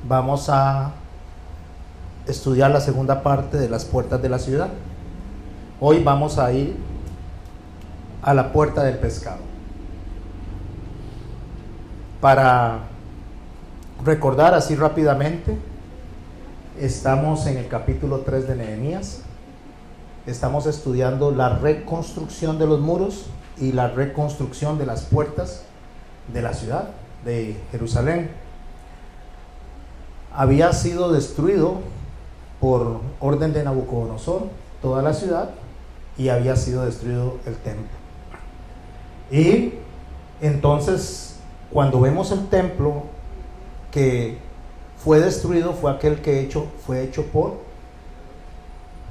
vamos a estudiar la segunda parte de las puertas de la ciudad. Hoy vamos a ir a la puerta del pescado. Para recordar así rápidamente, estamos en el capítulo 3 de Nehemías. Estamos estudiando la reconstrucción de los muros y la reconstrucción de las puertas de la ciudad de Jerusalén. Había sido destruido por orden de Nabucodonosor toda la ciudad y había sido destruido el templo. Y entonces, cuando vemos el templo que fue destruido, fue aquel que fue hecho por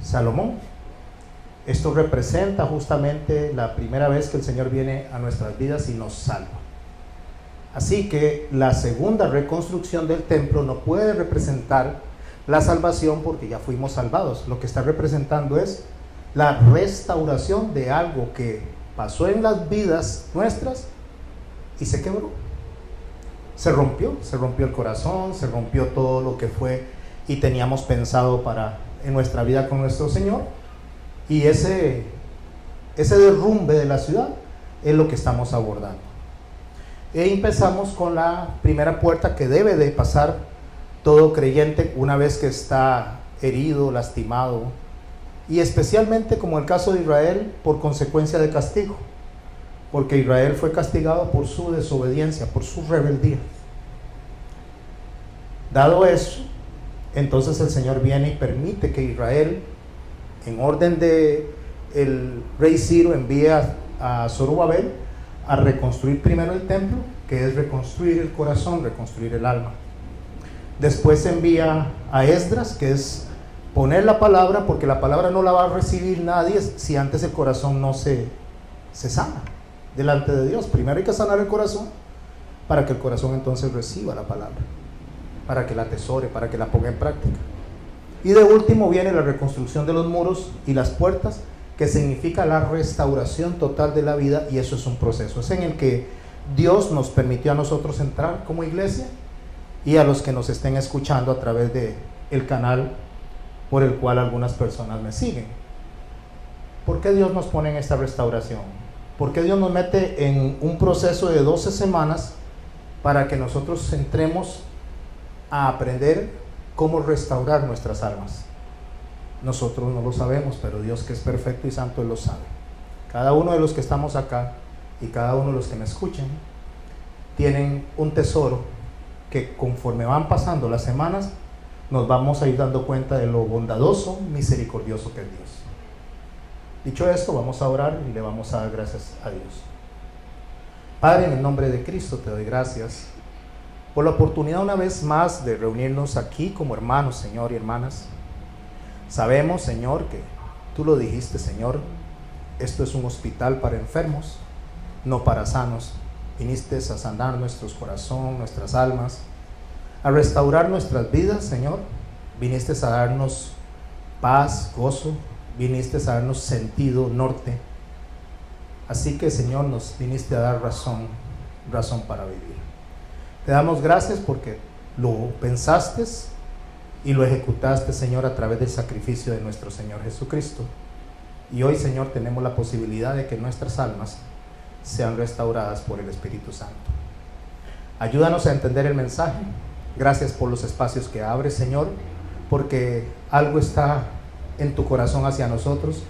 Salomón. Esto representa justamente la primera vez que el Señor viene a nuestras vidas y nos salva. Así que la segunda reconstrucción del templo no puede representar la salvación porque ya fuimos salvados. Lo que está representando es la restauración de algo que pasó en las vidas nuestras y se quebró. Se rompió el corazón, se rompió todo lo que fue y teníamos pensado en nuestra vida con nuestro Señor. Y ese derrumbe de la ciudad es lo que estamos abordando. Y empezamos con la primera puerta que debe de pasar todo creyente una vez que está herido, lastimado, y especialmente como el caso de Israel, por consecuencia de castigo, porque Israel fue castigado por su desobediencia, por su rebeldía. Dado eso, entonces el Señor viene y permite que Israel, en orden de el rey Ciro, envía a Zorobabel a reconstruir primero el templo, que es reconstruir el corazón, reconstruir el alma. Después envía a Esdras, que es poner la palabra, porque la palabra no la va a recibir nadie si antes el corazón no se sana delante de Dios. Primero hay que sanar el corazón para que el corazón entonces reciba la palabra, para que la atesore, para que la ponga en práctica. Y de último viene la reconstrucción de los muros y las puertas, que significa la restauración total de la vida, y eso es un proceso. Es en el que Dios nos permitió a nosotros entrar como iglesia y a los que nos estén escuchando a través de el canal por el cual algunas personas me siguen. ¿Por qué Dios nos pone en esta restauración? ¿Por qué Dios nos mete en un proceso de 12 semanas para que nosotros entremos a aprender cómo restaurar nuestras almas? Nosotros no lo sabemos, pero Dios, que es perfecto y santo, Él lo sabe. Cada uno de los que estamos acá y cada uno de los que me escuchen tienen un tesoro que, conforme van pasando las semanas, nos vamos a ir dando cuenta de lo bondadoso, misericordioso que es Dios. Dicho esto, vamos a orar y le vamos a dar gracias a Dios. Padre, en el nombre de Cristo te doy gracias por la oportunidad una vez más de reunirnos aquí como hermanos, Señor, y hermanas. Sabemos, Señor, que tú lo dijiste, Señor, esto es un hospital para enfermos, no para sanos. Viniste a sanar nuestros corazones, nuestras almas, a restaurar nuestras vidas, Señor. Viniste a darnos paz, gozo, viniste a darnos sentido, norte. Así que, Señor, nos viniste a dar razón para vivir. Te damos gracias porque lo pensaste y lo ejecutaste, Señor, a través del sacrificio de nuestro Señor Jesucristo. Y hoy, Señor, tenemos la posibilidad de que nuestras almas sean restauradas por el Espíritu Santo. Ayúdanos a entender el mensaje. Gracias por los espacios que abres, Señor, porque algo está en tu corazón hacia nosotros,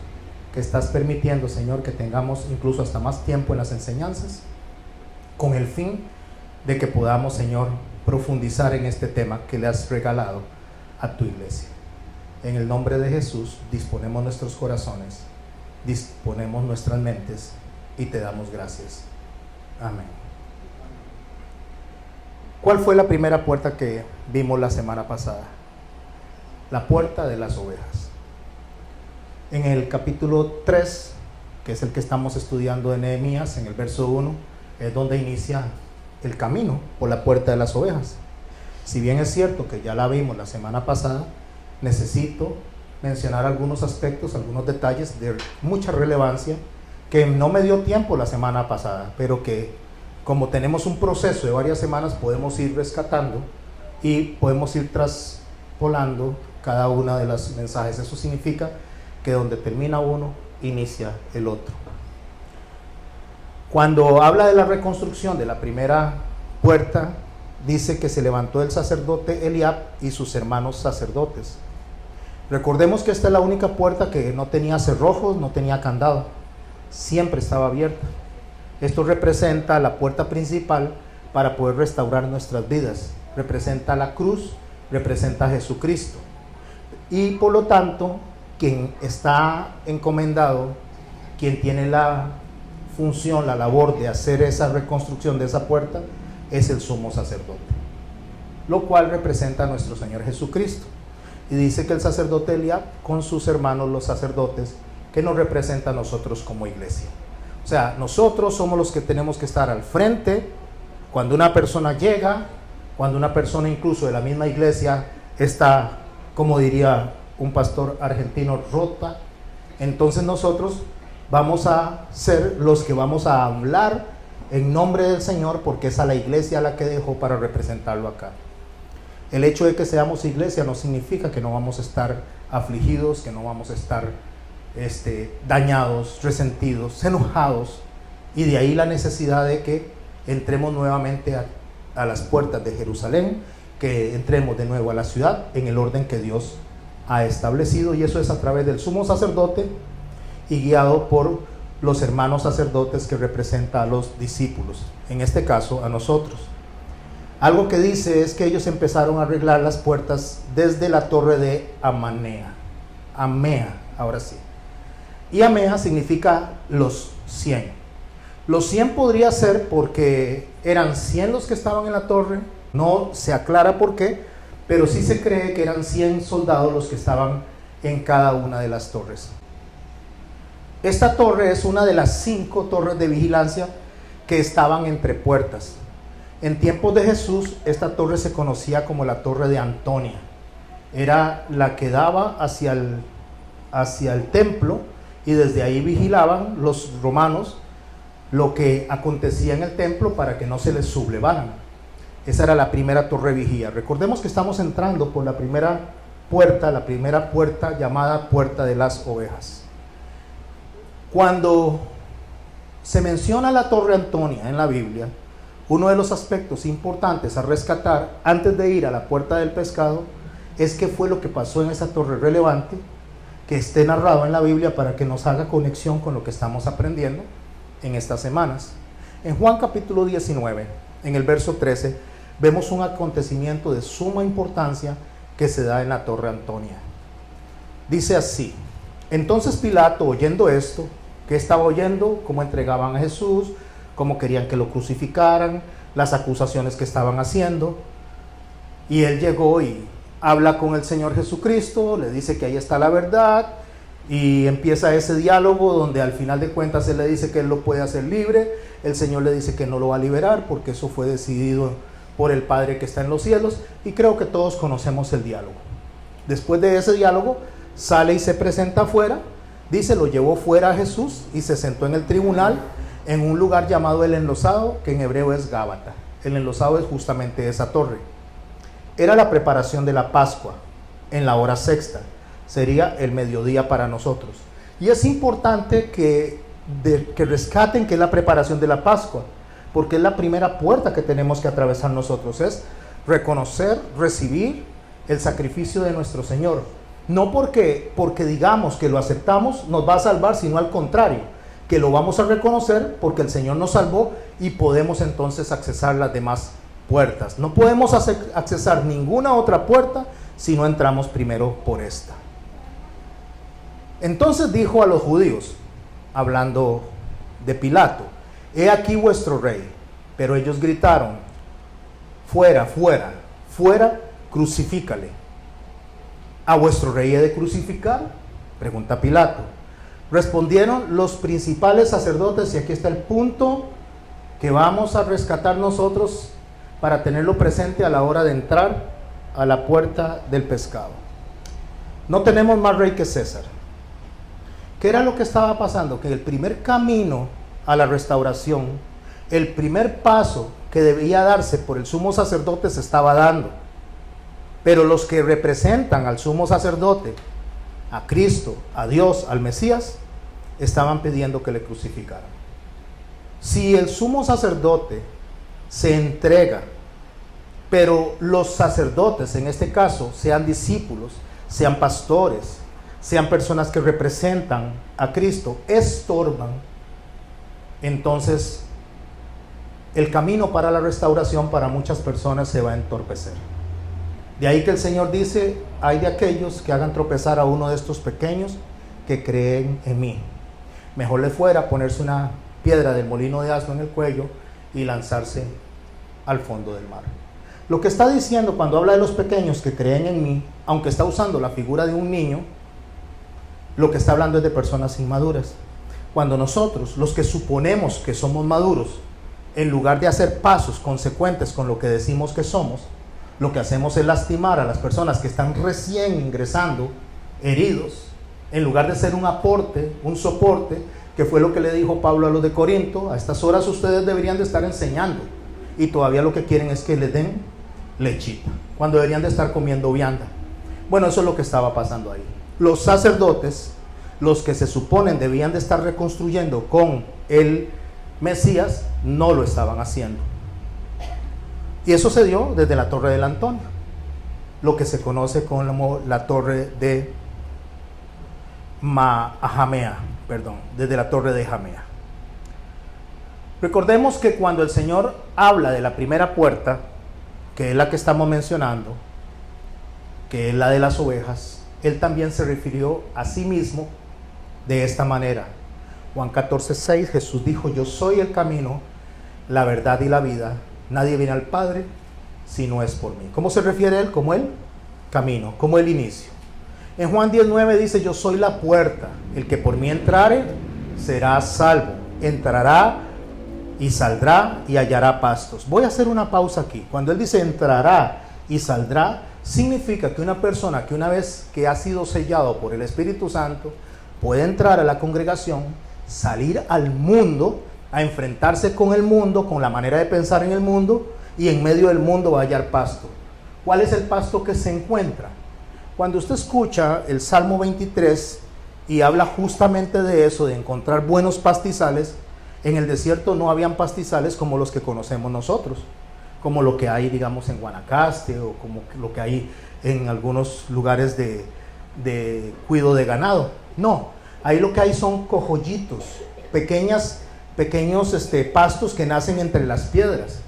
que estás permitiendo, Señor, que tengamos incluso hasta más tiempo en las enseñanzas, con el fin de que podamos, Señor, profundizar en este tema que le has regalado a tu iglesia. En el nombre de Jesús, disponemos nuestros corazones, disponemos nuestras mentes y te damos gracias. Amén. ¿Cuál fue la primera puerta que vimos la semana pasada? La puerta de las ovejas. En el capítulo 3, que es el que estamos estudiando de Nehemías, en el verso 1, es donde inicia el camino por la puerta de las ovejas. Si bien es cierto que ya la vimos la semana pasada, necesito mencionar algunos aspectos, algunos detalles de mucha relevancia que no me dio tiempo la semana pasada, pero que como tenemos un proceso de varias semanas podemos ir rescatando y podemos ir traspolando cada una de los mensajes. Eso significa que donde termina uno, inicia el otro. Cuando habla de la reconstrucción de la primera puerta, dice que se levantó el sacerdote Eliab y sus hermanos sacerdotes. Recordemos que esta es la única puerta que no tenía cerrojos, no tenía candado, siempre estaba abierta. Esto representa la puerta principal para poder restaurar nuestras vidas. Representa la cruz, representa a Jesucristo. Y por lo tanto, quien está encomendado, quien tiene la función, la labor de hacer esa reconstrucción de esa puerta, es el sumo sacerdote, lo cual representa a nuestro Señor Jesucristo. Y dice que el sacerdote Eliab con sus hermanos los sacerdotes, que nos representa a nosotros como iglesia. O sea, nosotros somos los que tenemos que estar al frente cuando una persona llega, cuando una persona incluso de la misma iglesia está, como diría un pastor argentino, rota. Entonces nosotros vamos a ser los que vamos a hablar en nombre del Señor, porque es a la iglesia a la que dejó para representarlo acá. El hecho de que seamos iglesia no significa que no vamos a estar afligidos, que no vamos a estar dañados, resentidos, enojados, y de ahí la necesidad de que entremos nuevamente a las puertas de Jerusalén, que entremos de nuevo a la ciudad en el orden que Dios ha establecido, y eso es a través del sumo sacerdote y guiado por los hermanos sacerdotes, que representa a los discípulos, en este caso a nosotros. Algo que dice es que ellos empezaron a arreglar las puertas desde la torre de Amea, ahora sí. Y Amea significa los 100. Los 100 podría ser porque eran 100 los que estaban en la torre, no se aclara por qué, pero sí se cree que eran 100 soldados los que estaban en cada una de las torres. Esta torre es una de las 5 torres de vigilancia que estaban entre puertas. En tiempos de Jesús, esta torre se conocía como la torre de Antonia. Era la que daba hacia el templo, y desde ahí vigilaban los romanos lo que acontecía en el templo para que no se les sublevaran. Esa era la primera torre vigía. Recordemos que estamos entrando por la primera puerta llamada Puerta de las Ovejas. Cuando se menciona la torre Antonia en la Biblia, uno de los aspectos importantes a rescatar antes de ir a la puerta del pescado es qué fue lo que pasó en esa torre relevante, que esté narrado en la Biblia para que nos haga conexión con lo que estamos aprendiendo en estas semanas. En Juan capítulo 19, en el verso 13, vemos un acontecimiento de suma importancia que se da en la torre Antonia. Dice así: entonces Pilato, oyendo esto, ¿qué estaba oyendo? Cómo entregaban a Jesús, cómo querían que lo crucificaran, las acusaciones que estaban haciendo. Y él llegó y habla con el Señor Jesucristo, le dice que ahí está la verdad, y empieza ese diálogo donde al final de cuentas él le dice que él lo puede hacer libre. El Señor le dice que no lo va a liberar porque eso fue decidido por el Padre que está en los cielos, y creo que todos conocemos el diálogo. Después de ese diálogo sale y se presenta afuera. Dice, lo llevó fuera a Jesús y se sentó en el tribunal en un lugar llamado el Enlosado, que en hebreo es Gábata. El Enlosado es justamente esa torre. Era la preparación de la Pascua en la hora sexta. Sería el mediodía para nosotros. Y es importante que rescaten que es la preparación de la Pascua, porque es la primera puerta que tenemos que atravesar nosotros. Es reconocer, recibir el sacrificio de nuestro Señor. No porque digamos que lo aceptamos nos va a salvar, sino al contrario, que lo vamos a reconocer porque el Señor nos salvó y podemos entonces accesar las demás puertas. No podemos accesar ninguna otra puerta si no entramos primero por esta. Entonces dijo a los judíos, hablando de Pilato: he aquí vuestro rey. Pero ellos gritaron: fuera, fuera, fuera, crucifícale. ¿A vuestro rey he de crucificar?, pregunta Pilato. Respondieron los principales sacerdotes, y aquí está el punto que vamos a rescatar nosotros para tenerlo presente a la hora de entrar a la puerta del pescado. No tenemos más rey que César. ¿Qué era lo que estaba pasando? Que el primer camino a la restauración, el primer paso que debía darse por el sumo sacerdote se estaba dando. Pero los que representan al sumo sacerdote, a Cristo, a Dios, al Mesías, estaban pidiendo que le crucificaran. Si el sumo sacerdote se entrega, pero los sacerdotes, en este caso, sean discípulos, sean pastores, sean personas que representan a Cristo, estorban, entonces el camino para la restauración para muchas personas se va a entorpecer. De ahí que el Señor dice: hay de aquellos que hagan tropezar a uno de estos pequeños que creen en mí. Mejor le fuera ponerse una piedra del molino de asno en el cuello y lanzarse al fondo del mar. Lo que está diciendo cuando habla de los pequeños que creen en mí, aunque está usando la figura de un niño, lo que está hablando es de personas inmaduras. Cuando nosotros, los que suponemos que somos maduros, en lugar de hacer pasos consecuentes con lo que decimos que somos, lo que hacemos es lastimar a las personas que están recién ingresando, heridos, en lugar de ser un aporte, un soporte, que fue lo que le dijo Pablo a los de Corinto: a estas horas ustedes deberían de estar enseñando, y todavía lo que quieren es que les den lechita, cuando deberían de estar comiendo vianda. Bueno, eso es lo que estaba pasando ahí. Los sacerdotes, los que se suponen debían de estar reconstruyendo con el Mesías, no lo estaban haciendo. Y eso se dio desde la Torre del Antonio, lo que se conoce como la Torre de Jamea, desde la Torre de Jamea. Recordemos que cuando el Señor habla de la primera puerta, que es la que estamos mencionando, que es la de las ovejas, Él también se refirió a sí mismo de esta manera. Juan 14:6, Jesús dijo: yo soy el camino, la verdad y la vida. Nadie viene al Padre si no es por mí. ¿Cómo se refiere Él? Como el camino, como el inicio. En Juan 10:9 dice: yo soy la puerta, el que por mí entrare será salvo, entrará y saldrá y hallará pastos. Voy a hacer una pausa aquí. Cuando Él dice entrará y saldrá, significa que una persona que una vez que ha sido sellado por el Espíritu Santo puede entrar a la congregación, salir al mundo, a enfrentarse con el mundo, con la manera de pensar en el mundo, y en medio del mundo va a hallar pasto. ¿Cuál es el pasto que se encuentra? Cuando usted escucha el Salmo 23 y habla justamente de eso, de encontrar buenos pastizales, en el desierto no habían pastizales como los que conocemos nosotros, como lo que hay, digamos, en Guanacaste, o como lo que hay en algunos lugares de cuido de ganado. No, ahí lo que hay son cojollitos, pequeños pastos que nacen entre las piedras.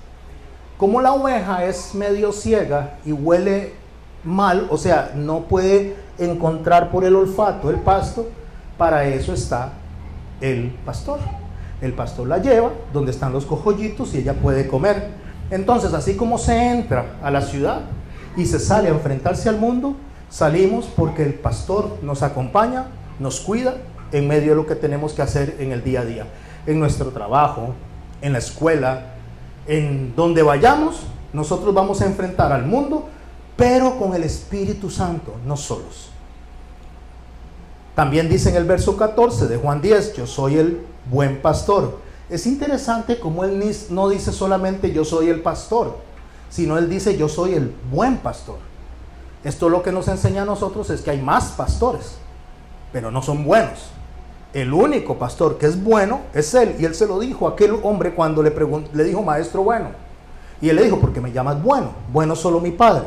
Como la oveja es medio ciega y huele mal, o sea, no puede encontrar por el olfato el pasto, para eso está el pastor. El pastor la lleva donde están los cojollitos y ella puede comer. Entonces, así como se entra a la ciudad y se sale a enfrentarse al mundo, salimos porque el pastor nos acompaña, nos cuida en medio de lo que tenemos que hacer en el día a día, en nuestro trabajo, en la escuela, en donde vayamos. Nosotros vamos a enfrentar al mundo, pero con el Espíritu Santo, no solos. También dice en el verso 14 de Juan 10, yo soy el buen pastor. Es interesante como Él no dice solamente yo soy el pastor, sino Él dice yo soy el buen pastor. Esto lo que nos enseña a nosotros es que hay más pastores, pero no son buenos. El único pastor que es bueno es Él, y Él se lo dijo a aquel hombre cuando le dijo maestro bueno, y Él le dijo: ¿por qué me llamas bueno? Bueno solo mi Padre.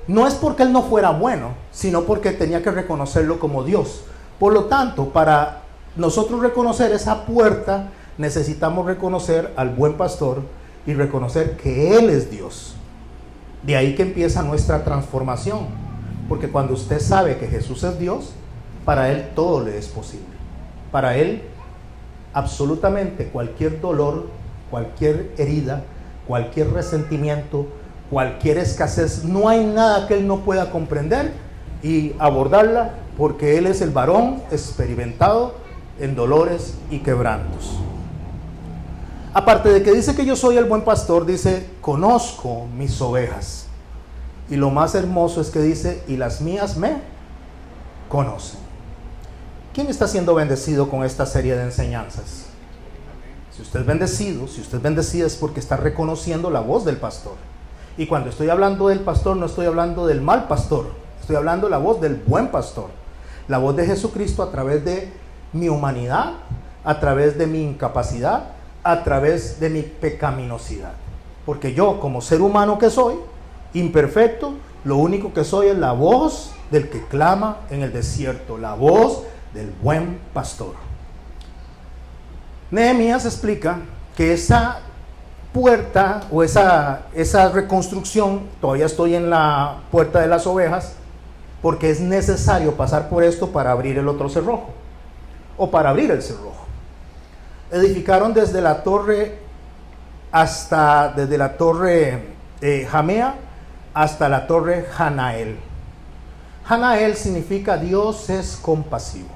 No es porque Él no fuera bueno, sino porque tenía que reconocerlo como Dios. Por lo tanto, para nosotros reconocer esa puerta, necesitamos reconocer al buen pastor y reconocer que Él es Dios. De ahí que empieza nuestra transformación, porque cuando usted sabe que Jesús es Dios, para Él todo le es posible. Para Él absolutamente cualquier dolor, cualquier herida, cualquier resentimiento, cualquier escasez, no hay nada que Él no pueda comprender y abordarla, porque Él es el varón experimentado en dolores y quebrantos. Aparte de que dice que yo soy el buen pastor, dice conozco mis ovejas, y lo más hermoso es que dice y las mías me conocen. ¿Quién está siendo bendecido con esta serie de enseñanzas? Si usted es bendecido, si usted es bendecida, es porque está reconociendo la voz del pastor. Y cuando estoy hablando del pastor, no estoy hablando del mal pastor, estoy hablando la voz del buen pastor, la voz de Jesucristo a través de mi humanidad, a través de mi incapacidad, a través de mi pecaminosidad. Porque yo, como ser humano que soy, imperfecto, lo único que soy es la voz del que clama en el desierto, la voz del buen pastor. Nehemías explica que esa puerta o esa reconstrucción, todavía estoy en la puerta de las ovejas, porque es necesario pasar por esto para abrir el otro cerrojo, o para abrir el cerrojo. Edificaron desde la torre Jamea hasta la torre Hanael. Hanael significa Dios es compasivo.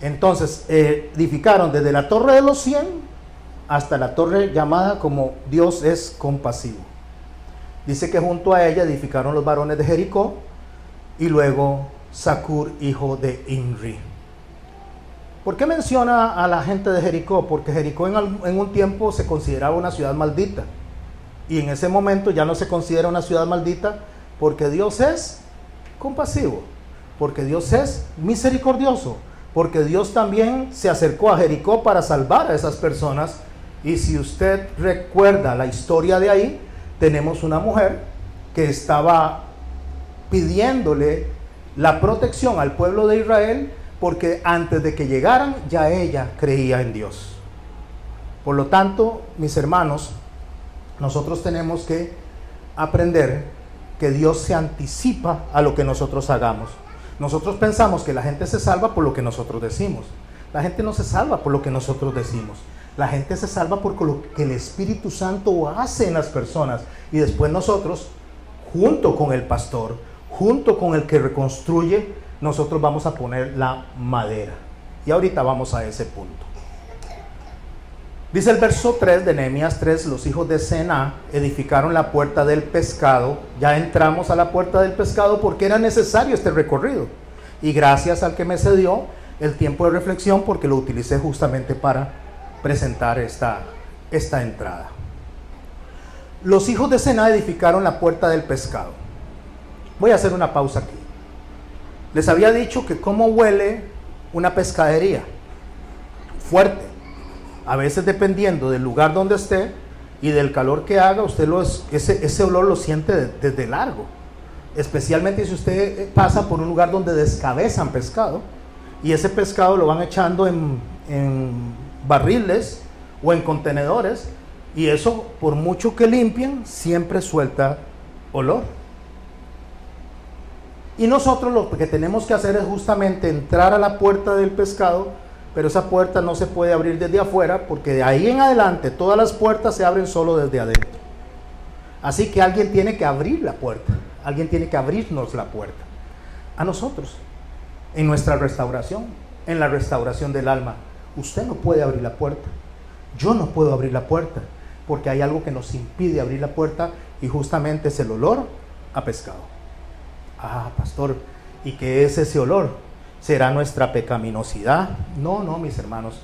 Entonces edificaron desde la torre de los 100 hasta la torre llamada como Dios es compasivo. Dice que junto a ella edificaron los varones de Jericó y luego Zacur, hijo de Imri. ¿Por qué menciona a la gente de Jericó? Porque Jericó en un tiempo se consideraba una ciudad maldita, y en ese momento ya no se considera una ciudad maldita, porque Dios es compasivo, porque Dios es misericordioso, porque Dios también se acercó a Jericó para salvar a esas personas. Y si usted recuerda la historia de ahí, tenemos una mujer que estaba pidiéndole la protección al pueblo de Israel, porque antes de que llegaran ya ella creía en Dios. Por lo tanto, mis hermanos, nosotros tenemos que aprender que Dios se anticipa a lo que nosotros hagamos. Nosotros pensamos que la gente se salva por lo que nosotros decimos. La gente no se salva por lo que nosotros decimos. La gente se salva por lo que el Espíritu Santo hace en las personas. Y después nosotros, junto con el pastor, junto con el que reconstruye, nosotros vamos a poner la madera. Y ahorita vamos a ese punto. Dice el verso 3 de Nehemías 3, los hijos de Sená edificaron la puerta del pescado. Ya entramos a la puerta del pescado porque era necesario este recorrido. Y gracias al que me cedió el tiempo de reflexión, porque lo utilicé justamente para presentar esta entrada. Los hijos de Sená edificaron la puerta del pescado. Voy a hacer una pausa aquí. Les había dicho que cómo huele una pescadería. Fuerte. A veces, dependiendo del lugar donde esté y del calor que haga, usted ese olor lo siente desde largo. Especialmente si usted pasa por un lugar donde descabezan pescado, y ese pescado lo van echando en barriles o en contenedores, y eso, por mucho que limpien, siempre suelta olor. Y nosotros lo que tenemos que hacer es justamente entrar a la puerta del pescado, pero esa puerta no se puede abrir desde afuera, porque de ahí en adelante todas las puertas se abren solo desde adentro. Así que alguien tiene que abrir la puerta, alguien tiene que abrirnos la puerta a nosotros, en nuestra restauración, en la restauración del alma. Usted no puede abrir la puerta, yo no puedo abrir la puerta, porque hay algo que nos impide abrir la puerta, y justamente es el olor a pescado. Ah, pastor, ¿y qué es ese olor? ¿Será nuestra pecaminosidad? No, mis hermanos,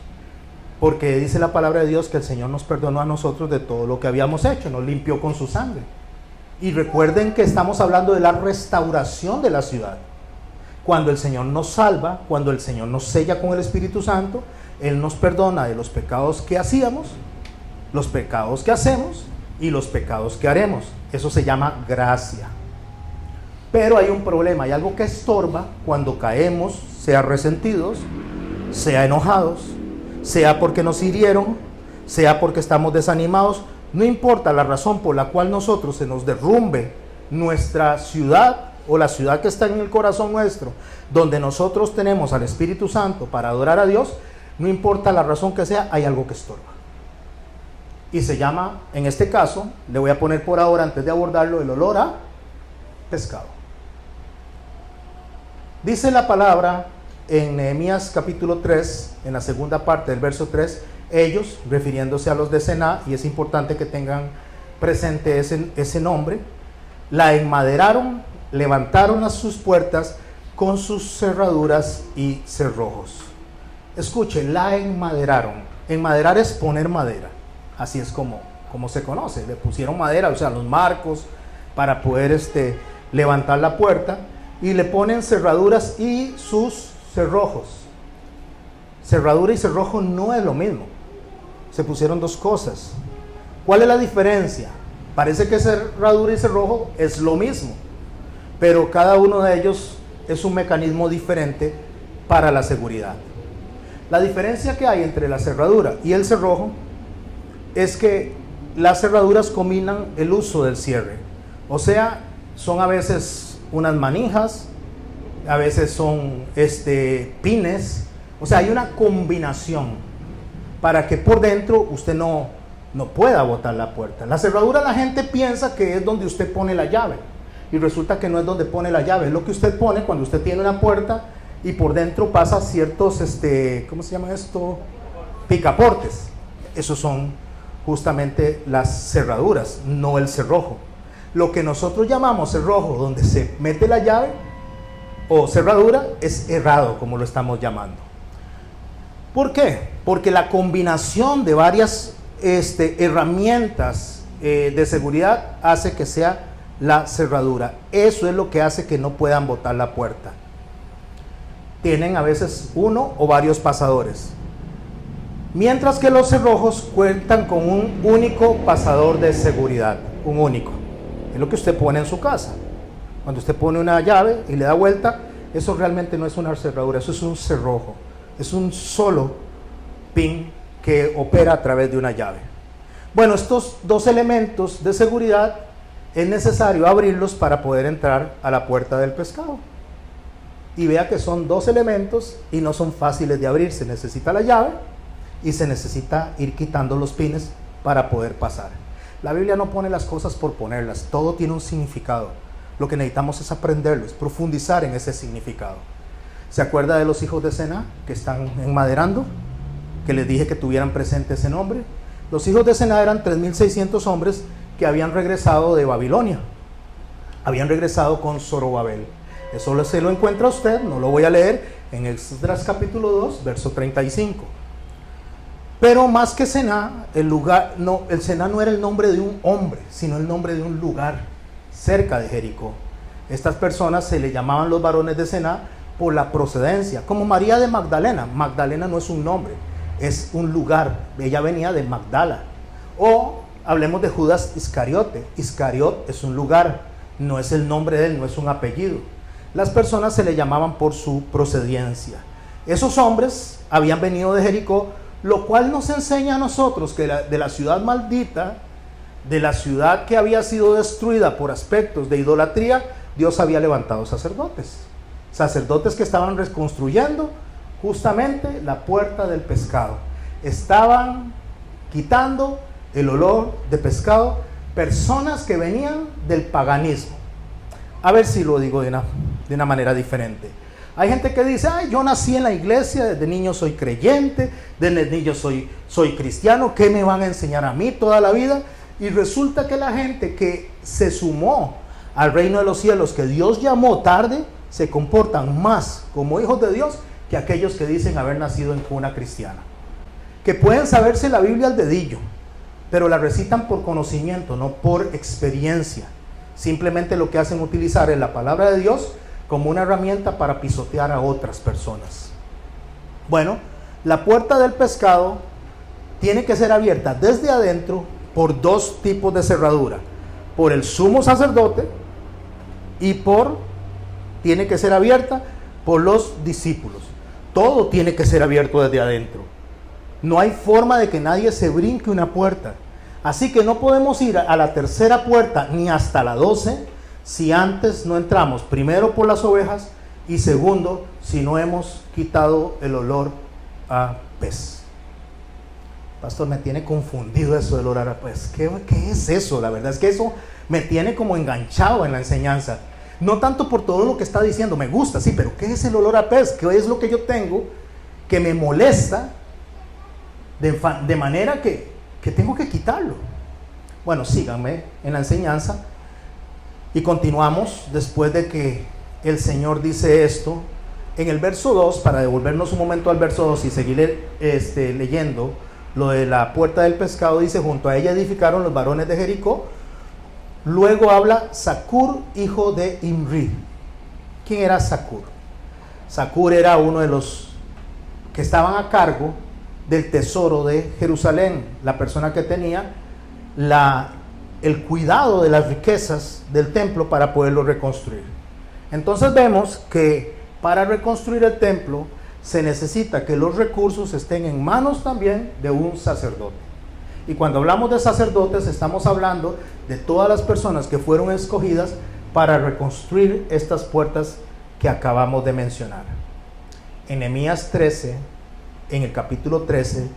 porque dice la palabra de Dios que el Señor nos perdonó a nosotros de todo lo que habíamos hecho, nos limpió con su sangre. Y recuerden que estamos hablando de la restauración de la ciudad. Cuando el Señor nos salva, cuando el Señor nos sella con el Espíritu Santo, Él nos perdona de los pecados que hacíamos, los pecados que hacemos y los pecados que haremos. Eso se llama gracia. Pero hay un problema, hay algo que estorba cuando caemos, sea resentidos, sea enojados, sea porque nos hirieron, sea porque estamos desanimados. No importa la razón por la cual nosotros se nos derrumbe nuestra ciudad o la ciudad que está en el corazón nuestro, donde nosotros tenemos al Espíritu Santo para adorar a Dios, no importa la razón que sea, hay algo que estorba. Y se llama, en este caso, le voy a poner por ahora, antes de abordarlo, el olor a pescado. Dice la palabra en Nehemías capítulo 3, en la segunda parte del verso 3, ellos, refiriéndose a los de Sená, y es importante que tengan presente ese nombre, la enmaderaron, levantaron a sus puertas con sus cerraduras y cerrojos. Escuchen, la enmaderaron. Enmaderar es poner madera. Así es como como se conoce. Le pusieron madera, o sea, los marcos para poder levantar la puerta, y le ponen cerraduras y sus cerrojos. Cerradura y cerrojo no es lo mismo. Se pusieron dos cosas. ¿Cuál es la diferencia? Parece que cerradura y cerrojo es lo mismo, pero cada uno de ellos es un mecanismo diferente para la seguridad. La diferencia que hay entre la cerradura y el cerrojo es que las cerraduras combinan el uso del cierre. O sea, son a veces unas manijas, a veces son pines. O sea, hay una combinación para que por dentro usted no pueda botar la puerta. La cerradura, la gente piensa que es donde usted pone la llave, y resulta que no es donde pone la llave, es lo que usted pone cuando usted tiene una puerta y por dentro pasa ciertos, ¿cómo se llama esto? Picaportes. Esos son justamente las cerraduras, no el cerrojo. Lo que nosotros llamamos cerrojo, donde se mete la llave, o cerradura, es errado, como lo estamos llamando. ¿Por qué? Porque la combinación de varias herramientas de seguridad hace que sea la cerradura. Eso es lo que hace que no puedan botar la puerta. Tienen a veces uno o varios pasadores, mientras que los cerrojos cuentan con un único pasador de seguridad, un único. Es lo que usted pone en su casa. Cuando usted pone una llave y le da vuelta, eso realmente no es una cerradura, eso es un cerrojo. Es un solo pin que opera a través de una llave. Bueno, estos dos elementos de seguridad es necesario abrirlos para poder entrar a la puerta del pescado. Y vea que son dos elementos y no son fáciles de abrir. Se necesita la llave y se necesita ir quitando los pines para poder pasar. La Biblia no pone las cosas por ponerlas, todo tiene un significado. Lo que necesitamos es aprenderlo, es profundizar en ese significado. ¿Se acuerda de los hijos de Sená que están enmaderando? Que les dije que tuvieran presente ese nombre. Los hijos de Sená eran 3.600 hombres que habían regresado de Babilonia. Habían regresado con Zorobabel. Eso se lo encuentra usted, no lo voy a leer, en Esdras capítulo 2, verso 35. Pero más que Sená, el Sená no era el nombre de un hombre, sino el nombre de un lugar cerca de Jericó. Estas personas se le llamaban los varones de Sená por la procedencia, como María de Magdalena. Magdalena no es un nombre, es un lugar. Ella venía de Magdala. O hablemos de Judas Iscariote. Iscariot es un lugar, no es el nombre de él, no es un apellido. Las personas se le llamaban por su procedencia. Esos hombres habían venido de Jericó, lo cual nos enseña a nosotros que de la ciudad maldita, de la ciudad que había sido destruida por aspectos de idolatría, Dios había levantado sacerdotes. Sacerdotes que estaban reconstruyendo justamente la puerta del pescado. Estaban quitando el olor de pescado, personas que venían del paganismo. A ver si lo digo de una manera diferente. Hay gente que dice, ay, yo nací en la iglesia, desde niño soy creyente, desde niño soy cristiano, ¿qué me van a enseñar a mí toda la vida? Y resulta que la gente que se sumó al reino de los cielos, que Dios llamó tarde, se comportan más como hijos de Dios que aquellos que dicen haber nacido en cuna cristiana. Que pueden saberse la Biblia al dedillo, pero la recitan por conocimiento, no por experiencia. Simplemente lo que hacen es utilizar en la palabra de Dios como una herramienta para pisotear a otras personas. Bueno, la puerta del pescado tiene que ser abierta desde adentro por dos tipos de cerradura. Por el sumo sacerdote y tiene que ser abierta por los discípulos. Todo tiene que ser abierto desde adentro. No hay forma de que nadie se brinque una puerta. Así que no podemos ir a la tercera puerta ni hasta la 12 si antes no entramos, primero por las ovejas y segundo si no hemos quitado el olor a pez. Pastor, me tiene confundido eso del olor a pez. ¿Qué es eso? La verdad es que eso me tiene como enganchado en la enseñanza. No tanto por todo lo que está diciendo, me gusta, sí, pero ¿qué es el olor a pez? ¿Qué es lo que yo tengo que me molesta de manera que tengo que quitarlo? Bueno, síganme en la enseñanza y continuamos después de que el Señor dice esto. En el verso 2, para devolvernos un momento al verso 2 y seguir leyendo Lo de la puerta del pescado dice, junto a ella edificaron los varones de Jericó. Luego habla Zacur, hijo de Imri. ¿Quién era Zacur? Zacur era uno de los que estaban a cargo del tesoro de Jerusalén, la persona que tenía el cuidado de las riquezas del templo para poderlo reconstruir. Entonces vemos que para reconstruir el templo se necesita que los recursos estén en manos también de un sacerdote. Y cuando hablamos de sacerdotes estamos hablando de todas las personas que fueron escogidas para reconstruir estas puertas que acabamos de mencionar. En Nehemías 13, en el capítulo 13,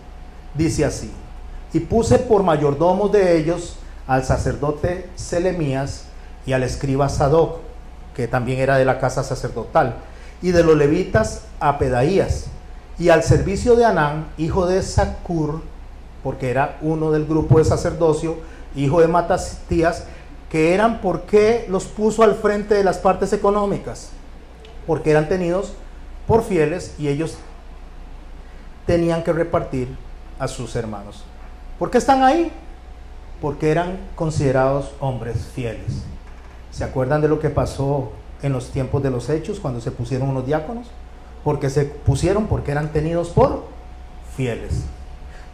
dice así: y puse por mayordomos de ellos al sacerdote Selemías y al escriba Sadoc, que también era de la casa sacerdotal, y de los levitas a Pedaías, y al servicio de Anán, hijo de Zacur, porque era uno del grupo de sacerdocio, hijo de Matatías, que eran, ¿por qué los puso al frente de las partes económicas? Porque eran tenidos por fieles y ellos tenían que repartir a sus hermanos. ¿Por qué están ahí? Porque eran considerados hombres fieles. ¿Se acuerdan de lo que pasó en los tiempos de los Hechos cuando se pusieron unos diáconos? Porque se pusieron porque eran tenidos por fieles.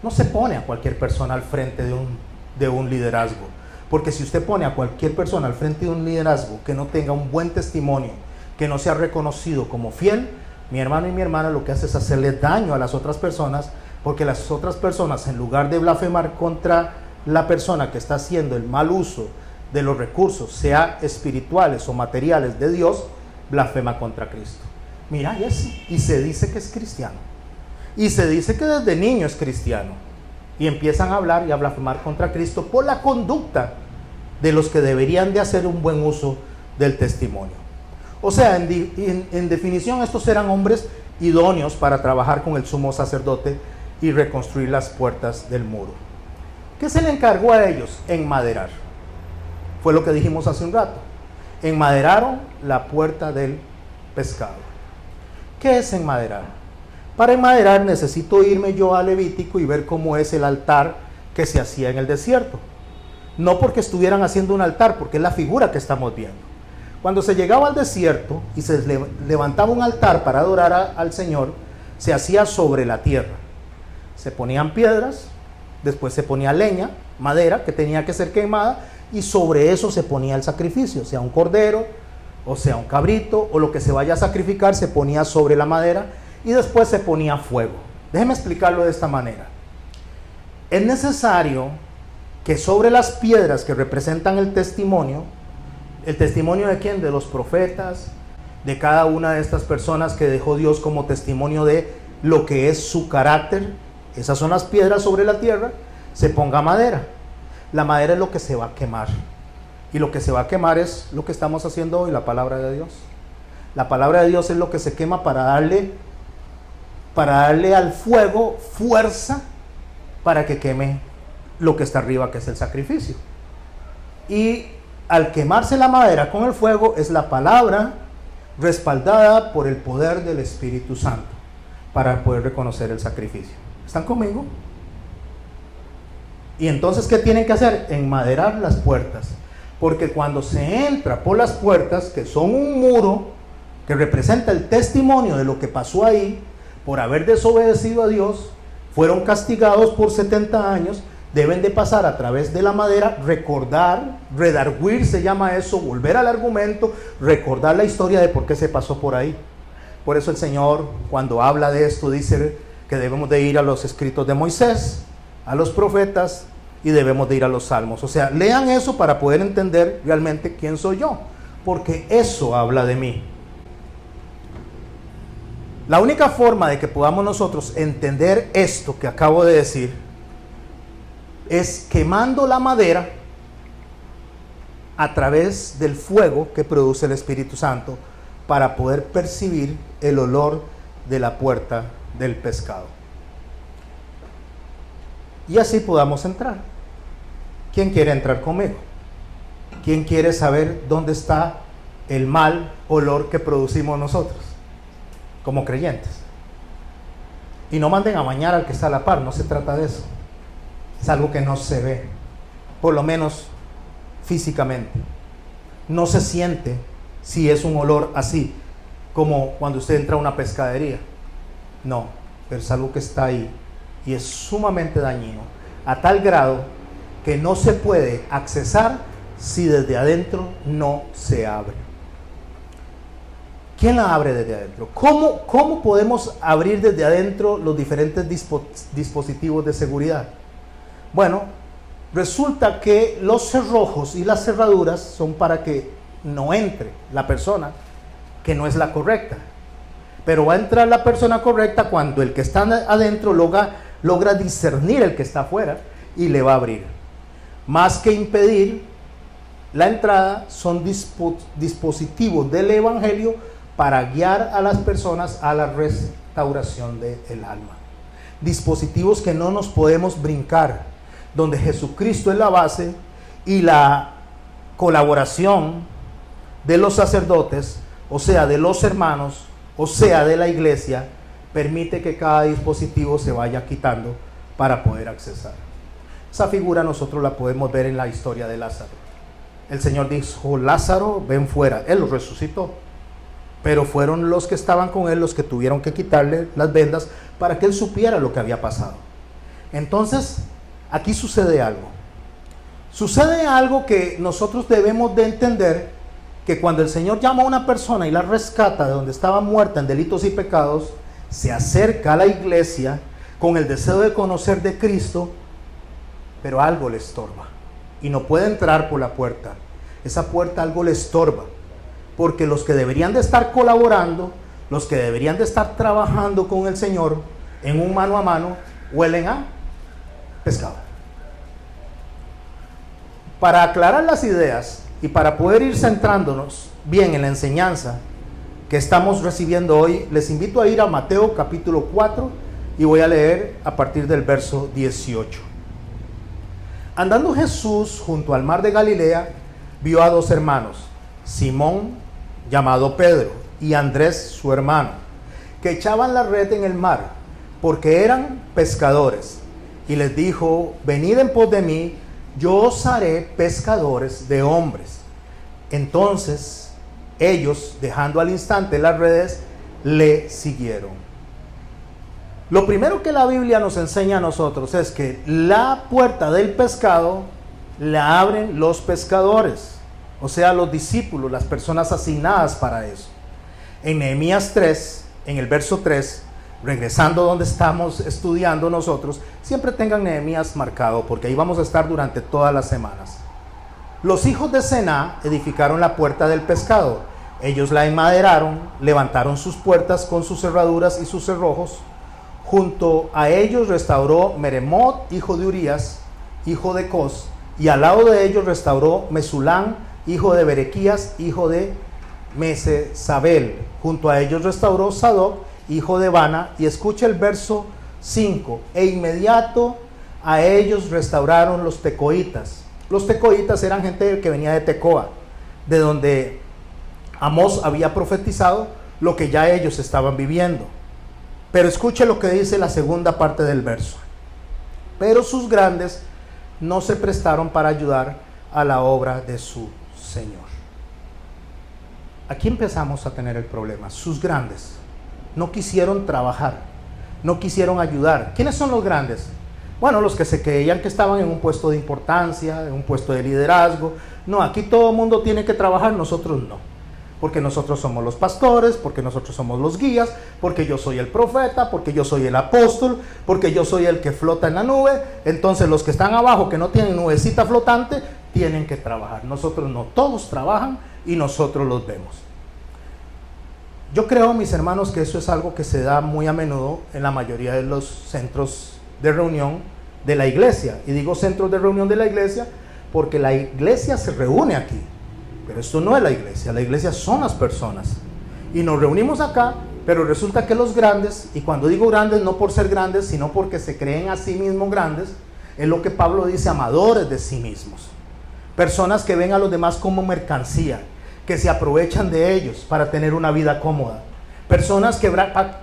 No se pone a cualquier persona al frente de un liderazgo, porque si usted pone a cualquier persona al frente de un liderazgo que no tenga un buen testimonio, que no sea reconocido como fiel, mi hermano y mi hermana, lo que hace es hacerle daño a las otras personas, porque las otras personas, en lugar de blasfemar contra la persona que está haciendo el mal uso de los recursos, sea espirituales o materiales de Dios, blasfema contra Cristo. Mira, y se dice que es cristiano, y se dice que desde niño es cristiano, y empiezan a hablar y a blasfemar contra Cristo por la conducta de los que deberían de hacer un buen uso del testimonio. O sea, en definición, estos eran hombres idóneos para trabajar con el sumo sacerdote y reconstruir las puertas del muro. ¿Qué se le encargó a ellos? Enmaderar. Fue lo que dijimos hace un rato. Enmaderaron la puerta del pescado. ¿Qué es enmaderar? Para enmaderar necesito irme yo a Levítico y ver cómo es el altar que se hacía en el desierto. No porque estuvieran haciendo un altar, porque es la figura que estamos viendo. Cuando se llegaba al desierto y se levantaba un altar para adorar al Señor, se hacía sobre la tierra. Se ponían piedras, después se ponía leña, madera que tenía que ser quemada, y sobre eso se ponía el sacrificio, sea un cordero, o sea un cabrito, o lo que se vaya a sacrificar se ponía sobre la madera, y después se ponía fuego. Déjeme explicarlo de esta manera. Es necesario que sobre las piedras que representan el testimonio de quién, de los profetas, de cada una de estas personas que dejó Dios como testimonio de lo que es su carácter, esas son las piedras sobre la tierra, se ponga madera. La madera es lo que se va a quemar, y lo que se va a quemar es lo que estamos haciendo hoy, la palabra de Dios. La palabra de Dios es lo que se quema para darle al fuego fuerza para que queme lo que está arriba, que es el sacrificio. Y al quemarse la madera con el fuego, es la palabra respaldada por el poder del Espíritu Santo para poder reconocer el sacrificio. ¿Están conmigo? Y entonces, ¿qué tienen que hacer? Enmaderar las puertas, porque cuando se entra por las puertas, que son un muro que representa el testimonio de lo que pasó ahí, por haber desobedecido a Dios, fueron castigados por 70 años, deben de pasar a través de la madera, recordar, redarguir se llama eso, volver al argumento, recordar la historia de por qué se pasó por ahí. Por eso el Señor, cuando habla de esto, dice que debemos de ir a los escritos de Moisés, a los profetas, y debemos de ir a los salmos. O sea, lean eso para poder entender realmente quién soy yo, porque eso habla de mí. La única forma de que podamos nosotros entender esto que acabo de decir es quemando la madera a través del fuego que produce el Espíritu Santo para poder percibir el olor de la puerta del pescado. Y así podamos entrar. ¿Quién quiere entrar conmigo? ¿Quién quiere saber dónde está el mal olor que producimos nosotros como creyentes? Y no manden a bañar al que está a la par, no se trata de eso. Es algo que no se ve, por lo menos físicamente. No se siente si es un olor así, como cuando usted entra a una pescadería. No, pero es algo que está ahí y es sumamente dañino, a tal grado que no se puede accesar si desde adentro no se abre. ¿Quién la abre desde adentro? ¿Cómo podemos abrir desde adentro los diferentes dispositivos de seguridad? Bueno, resulta que los cerrojos y las cerraduras son para que no entre la persona que no es la correcta. Pero va a entrar la persona correcta cuando el que está adentro logra discernir el que está afuera y le va a abrir. Más que impedir la entrada, son dispositivos del Evangelio para guiar a las personas a la restauración del alma. Dispositivos que no nos podemos brincar, donde Jesucristo es la base y la colaboración de los sacerdotes, o sea, de los hermanos, o sea, de la iglesia, permite que cada dispositivo se vaya quitando para poder accesar. Esa figura nosotros la podemos ver en la historia de Lázaro. El Señor dijo: Lázaro, ven fuera. Él lo resucitó, pero fueron los que estaban con él los que tuvieron que quitarle las vendas para que él supiera lo que había pasado. Entonces, aquí sucede algo. Sucede algo que nosotros debemos de entender, que cuando el Señor llama a una persona y la rescata de donde estaba muerta en delitos y pecados, se acerca a la iglesia con el deseo de conocer de Cristo, pero algo le estorba y no puede entrar por la puerta. Esa puerta algo le estorba, porque los que deberían de estar colaborando, los que deberían de estar trabajando con el Señor en un mano a mano, huelen a pescado. Para aclarar las ideas y para poder ir centrándonos bien en la enseñanza que estamos recibiendo hoy, les invito a ir a Mateo capítulo 4 y voy a leer a partir del verso 18. Andando Jesús junto al mar de Galilea, vio a dos hermanos, Simón, llamado Pedro, y Andrés, su hermano, que echaban la red en el mar, porque eran pescadores. Y les dijo: venid en pos de mí, yo os haré pescadores de hombres. Entonces ellos, dejando al instante las redes, le siguieron. Lo primero que la Biblia nos enseña a nosotros es que la puerta del pescado la abren los pescadores, o sea, los discípulos, las personas asignadas para eso. En Nehemías 3, en el verso 3, regresando donde estamos estudiando nosotros, siempre tengan Nehemías marcado, porque ahí vamos a estar durante todas las semanas. Los hijos de Sená edificaron la puerta del pescado. Ellos la enmaderaron, levantaron sus puertas con sus cerraduras y sus cerrojos. Junto a ellos restauró Meremot, hijo de Urías, hijo de Cos, y al lado de ellos restauró Mesulán, hijo de Berequías, hijo de Mesesabel. Junto a ellos restauró Sadoc, hijo de Bana, y escucha el verso 5, e inmediato a ellos restauraron los tecoitas. Los tecoitas eran gente que venía de Tecoa, de donde Amós había profetizado lo que ya ellos estaban viviendo. Pero escuche lo que dice la segunda parte del verso. Pero sus grandes no se prestaron para ayudar a la obra de su Señor. Aquí empezamos a tener el problema. Sus grandes no quisieron trabajar, no quisieron ayudar. ¿Quiénes son los grandes? Bueno, los que se creían que estaban en un puesto de importancia, en un puesto de liderazgo. No, aquí todo el mundo tiene que trabajar, nosotros no. Porque nosotros somos los pastores, porque nosotros somos los guías, porque yo soy el profeta, porque yo soy el apóstol, porque yo soy el que flota en la nube. Entonces los que están abajo, que no tienen nubecita flotante, tienen que trabajar. Nosotros no, todos trabajan y nosotros los vemos. Yo creo, mis hermanos, que eso es algo que se da muy a menudo en la mayoría de los centros de reunión de la iglesia. Y digo centros de reunión de la iglesia porque la iglesia se reúne aquí. Pero esto no es la iglesia son las personas. Y nos reunimos acá, pero resulta que los grandes, y cuando digo grandes no por ser grandes, sino porque se creen a sí mismos grandes, es lo que Pablo dice, amadores de sí mismos. Personas que ven a los demás como mercancía, que se aprovechan de ellos para tener una vida cómoda. Personas que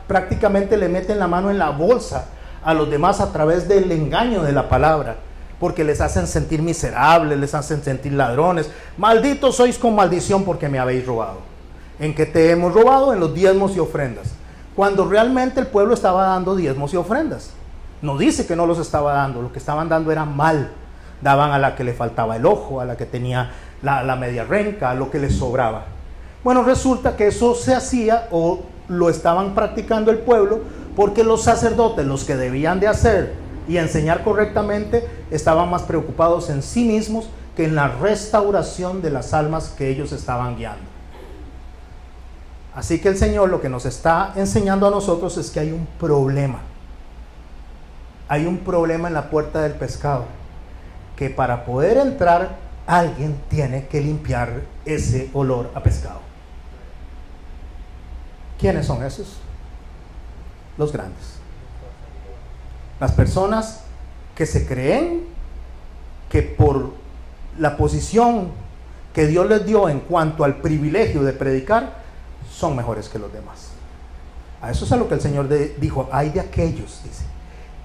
prácticamente le meten la mano en la bolsa a los demás a través del engaño de la palabra, porque les hacen sentir miserables, les hacen sentir ladrones. Malditos sois con maldición porque me habéis robado. ¿En qué te hemos robado? En los diezmos y ofrendas. Cuando realmente el pueblo estaba dando diezmos y ofrendas. No dice que no los estaba dando, lo que estaban dando era mal. Daban a la que le faltaba el ojo, a la que tenía la media renca, a lo que les sobraba. Bueno, resulta que eso se hacía o lo estaban practicando el pueblo porque los sacerdotes, los que debían de hacer y enseñar correctamente, estaban más preocupados en sí mismos que en la restauración de las almas que ellos estaban guiando. Así que el Señor lo que nos está enseñando a nosotros es que hay un problema. Hay un problema en la puerta del pescado, que para poder entrar alguien tiene que limpiar ese olor a pescado. ¿Quiénes son esos? Los grandes. Las personas que se creen que por la posición que Dios les dio en cuanto al privilegio de predicar, son mejores que los demás. A eso es a lo que el Señor dijo: hay de aquellos, dice,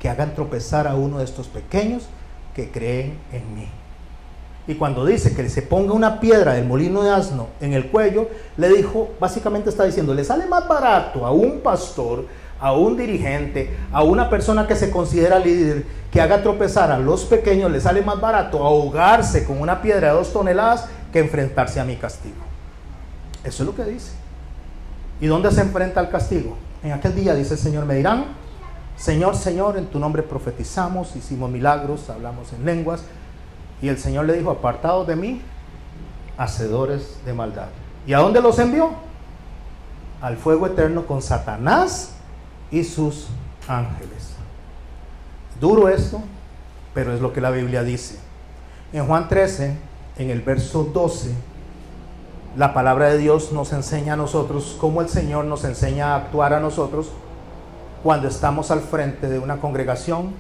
que hagan tropezar a uno de estos pequeños que creen en mí. Y cuando dice que se ponga una piedra del molino de asno en el cuello, le dijo, básicamente está diciendo, le sale más barato a un pastor, a un dirigente, a una persona que se considera líder, que haga tropezar a los pequeños, le sale más barato ahogarse con una piedra de 2 toneladas que enfrentarse a mi castigo. Eso es lo que dice. ¿Y dónde se enfrenta al castigo? En aquel día, dice el Señor, me dirán, Señor, Señor, en tu nombre profetizamos, hicimos milagros, hablamos en lenguas. Y el Señor le dijo, apartados de mí, hacedores de maldad. ¿Y a dónde los envió? Al fuego eterno con Satanás y sus ángeles. Duro esto, pero es lo que la Biblia dice. En Juan 13, en el verso 12, la palabra de Dios nos enseña a nosotros cómo el Señor nos enseña a actuar a nosotros cuando estamos al frente de una congregación,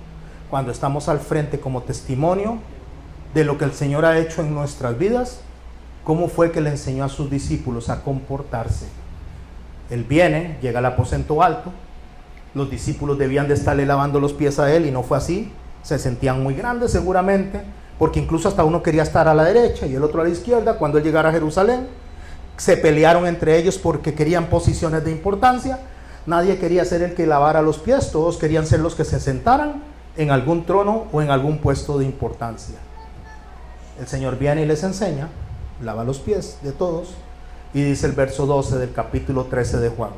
cuando estamos al frente como testimonio de lo que el Señor ha hecho en nuestras vidas, cómo fue que le enseñó a sus discípulos a comportarse. Él viene, llega al aposento alto, los discípulos debían de estarle lavando los pies a él y no fue así, se sentían muy grandes seguramente, porque incluso hasta uno quería estar a la derecha y el otro a la izquierda cuando él llegara a Jerusalén. Se pelearon entre ellos porque querían posiciones de importancia. Nadie quería ser el que lavara los pies, todos querían ser los que se sentaran en algún trono o en algún puesto de importancia. El Señor viene y les enseña, lava los pies de todos, y dice el verso 12 del capítulo 13 de Juan.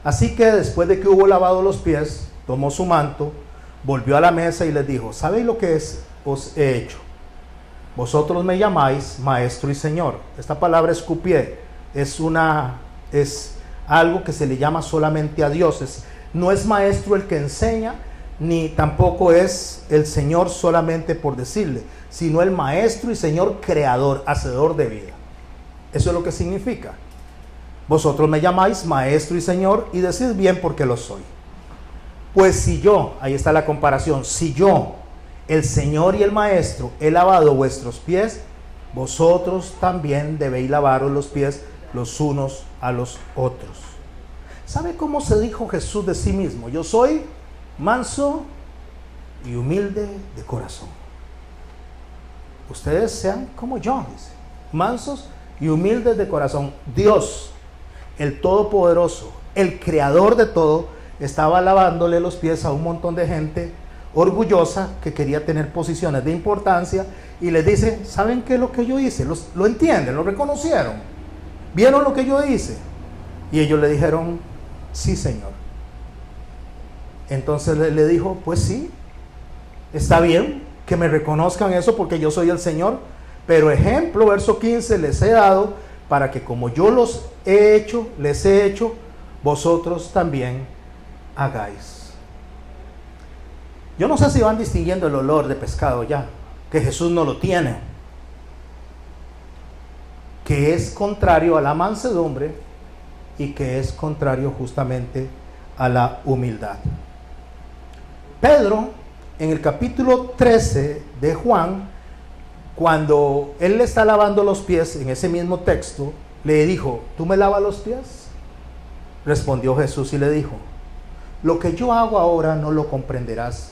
Así que después de que hubo lavado los pies, tomó su manto, volvió a la mesa y les dijo, ¿sabéis lo que os he hecho? Vosotros me llamáis maestro y señor. Esta palabra escupié es algo que se le llama solamente a Dios. No es maestro el que enseña, ni tampoco es el Señor solamente por decirle, sino el maestro y Señor creador, hacedor de vida. Eso es lo que significa. Vosotros me llamáis maestro y Señor y decís bien porque lo soy. Pues si yo, ahí está la comparación, si yo, el Señor y el maestro, he lavado vuestros pies, vosotros también debéis lavaros los pies los unos a los otros. ¿Sabe cómo se dijo Jesús de sí mismo? Yo soy manso y humilde de corazón. Ustedes sean como yo, dice, mansos y humildes de corazón. Dios, el Todopoderoso, el Creador de todo, estaba lavándole los pies a un montón de gente orgullosa que quería tener posiciones de importancia y les dice, ¿saben qué es lo que yo hice? Lo entienden, lo reconocieron, vieron lo que yo hice. Y ellos le dijeron, sí, Señor. Entonces le dijo, pues sí, está bien que me reconozcan eso porque yo soy el Señor, pero ejemplo, verso 15, les he dado para que como yo los he hecho, les he hecho, vosotros también hagáis. Yo no sé si van distinguiendo el olor de pescado ya, que Jesús no lo tiene, que es contrario a la mansedumbre y que es contrario justamente a la humildad. Pedro, en el capítulo 13 de Juan, cuando él le está lavando los pies, en ese mismo texto, le dijo, ¿tú me lavas los pies? Respondió Jesús y le dijo: lo que yo hago ahora no lo comprenderás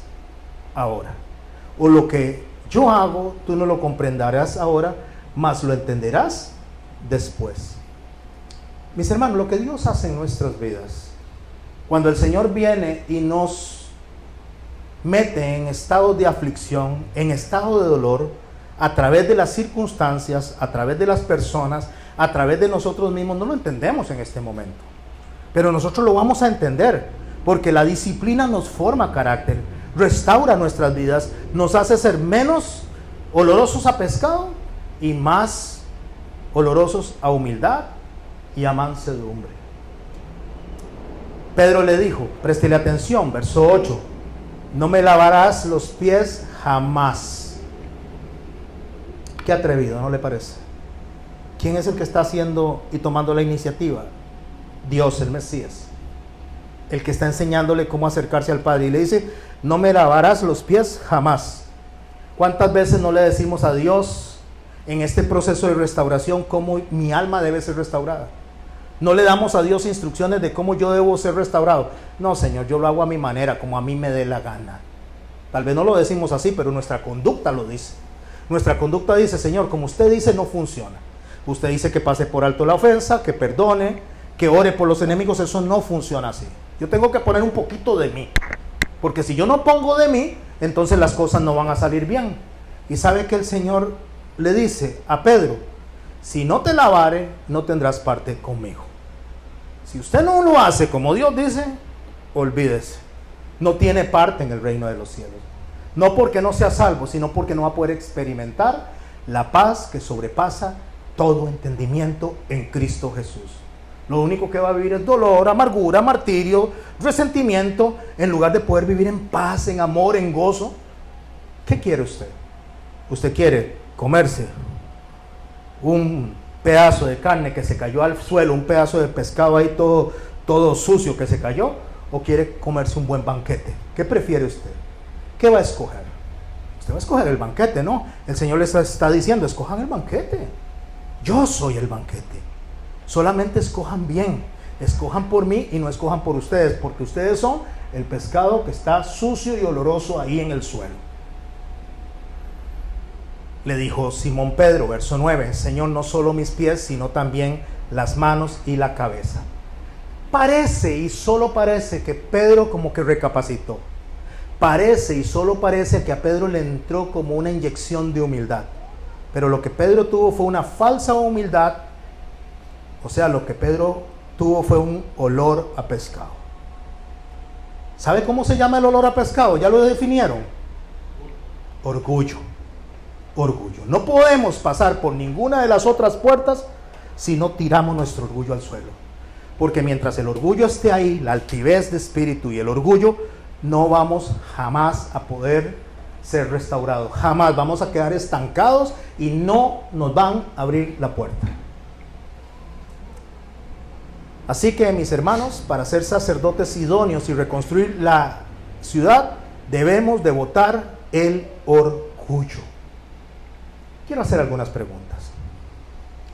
ahora, o lo que yo hago tú no lo comprenderás ahora, mas lo entenderás después. Mis hermanos, lo que Dios hace en nuestras vidas, cuando el Señor viene y nos mete en estado de aflicción, en estado de dolor, a través de las circunstancias, a través de las personas, a través de nosotros mismos, no lo entendemos en este momento, pero nosotros lo vamos a entender, porque la disciplina nos forma carácter, restaura nuestras vidas, nos hace ser menos olorosos a pescado y más olorosos a humildad y a mansedumbre. Pedro le dijo, préstele atención, verso 8: no me lavarás los pies jamás. Qué atrevido, ¿no le parece? ¿Quién es el que está haciendo y tomando la iniciativa? Dios, el Mesías, el que está enseñándole cómo acercarse al Padre, y le dice: no me lavarás los pies jamás. ¿Cuántas veces no le decimos a Dios en este proceso de restauración cómo mi alma debe ser restaurada? No le damos a Dios instrucciones de cómo yo debo ser restaurado. No, Señor, yo lo hago a mi manera, como a mí me dé la gana. Tal vez no lo decimos así, pero nuestra conducta lo dice. Nuestra conducta dice: Señor, como usted dice, no funciona. Usted dice que pase por alto la ofensa, que perdone, que ore por los enemigos. Eso no funciona así. Yo tengo que poner un poquito de mí, porque si yo no pongo de mí, entonces las cosas no van a salir bien. Y sabe que el Señor le dice a Pedro: si no te lavare, no tendrás parte conmigo. Si usted no lo hace como Dios dice, olvídese, no tiene parte en el reino de los cielos. No porque no sea salvo, sino porque no va a poder experimentar la paz que sobrepasa todo entendimiento en Cristo Jesús. Lo único que va a vivir es dolor, amargura, martirio, resentimiento, en lugar de poder vivir en paz, en amor, en gozo. ¿Qué quiere usted? ¿Usted quiere comerse un pedazo de carne que se cayó al suelo, un pedazo de pescado ahí todo sucio que se cayó, o quiere comerse un buen banquete? ¿Qué prefiere usted? ¿Qué va a escoger? Usted va a escoger el banquete, ¿no? El Señor les está diciendo: escojan el banquete. Yo soy el banquete. Solamente escojan bien, escojan por mí y no escojan por ustedes, porque ustedes son el pescado que está sucio y oloroso ahí en el suelo. Le dijo Simón Pedro, verso 9: Señor, no solo mis pies, sino también las manos y la cabeza. Parece, y solo parece, que Pedro como que recapacitó. Parece, y solo parece, que a Pedro le entró como una inyección de humildad. Pero lo que Pedro tuvo fue una falsa humildad. O sea, lo que Pedro tuvo fue un olor a pescado. ¿Sabe cómo se llama el olor a pescado? ¿Ya lo definieron? Orgullo. Orgullo. No podemos pasar por ninguna de las otras puertas si no tiramos nuestro orgullo al suelo. Porque mientras el orgullo esté ahí, la altivez de espíritu y el orgullo, no vamos jamás a poder ser restaurados. Jamás vamos a quedar estancados y no nos van a abrir la puerta. Así que, mis hermanos, para ser sacerdotes idóneos y reconstruir la ciudad, debemos de botar el orgullo. Quiero hacer algunas preguntas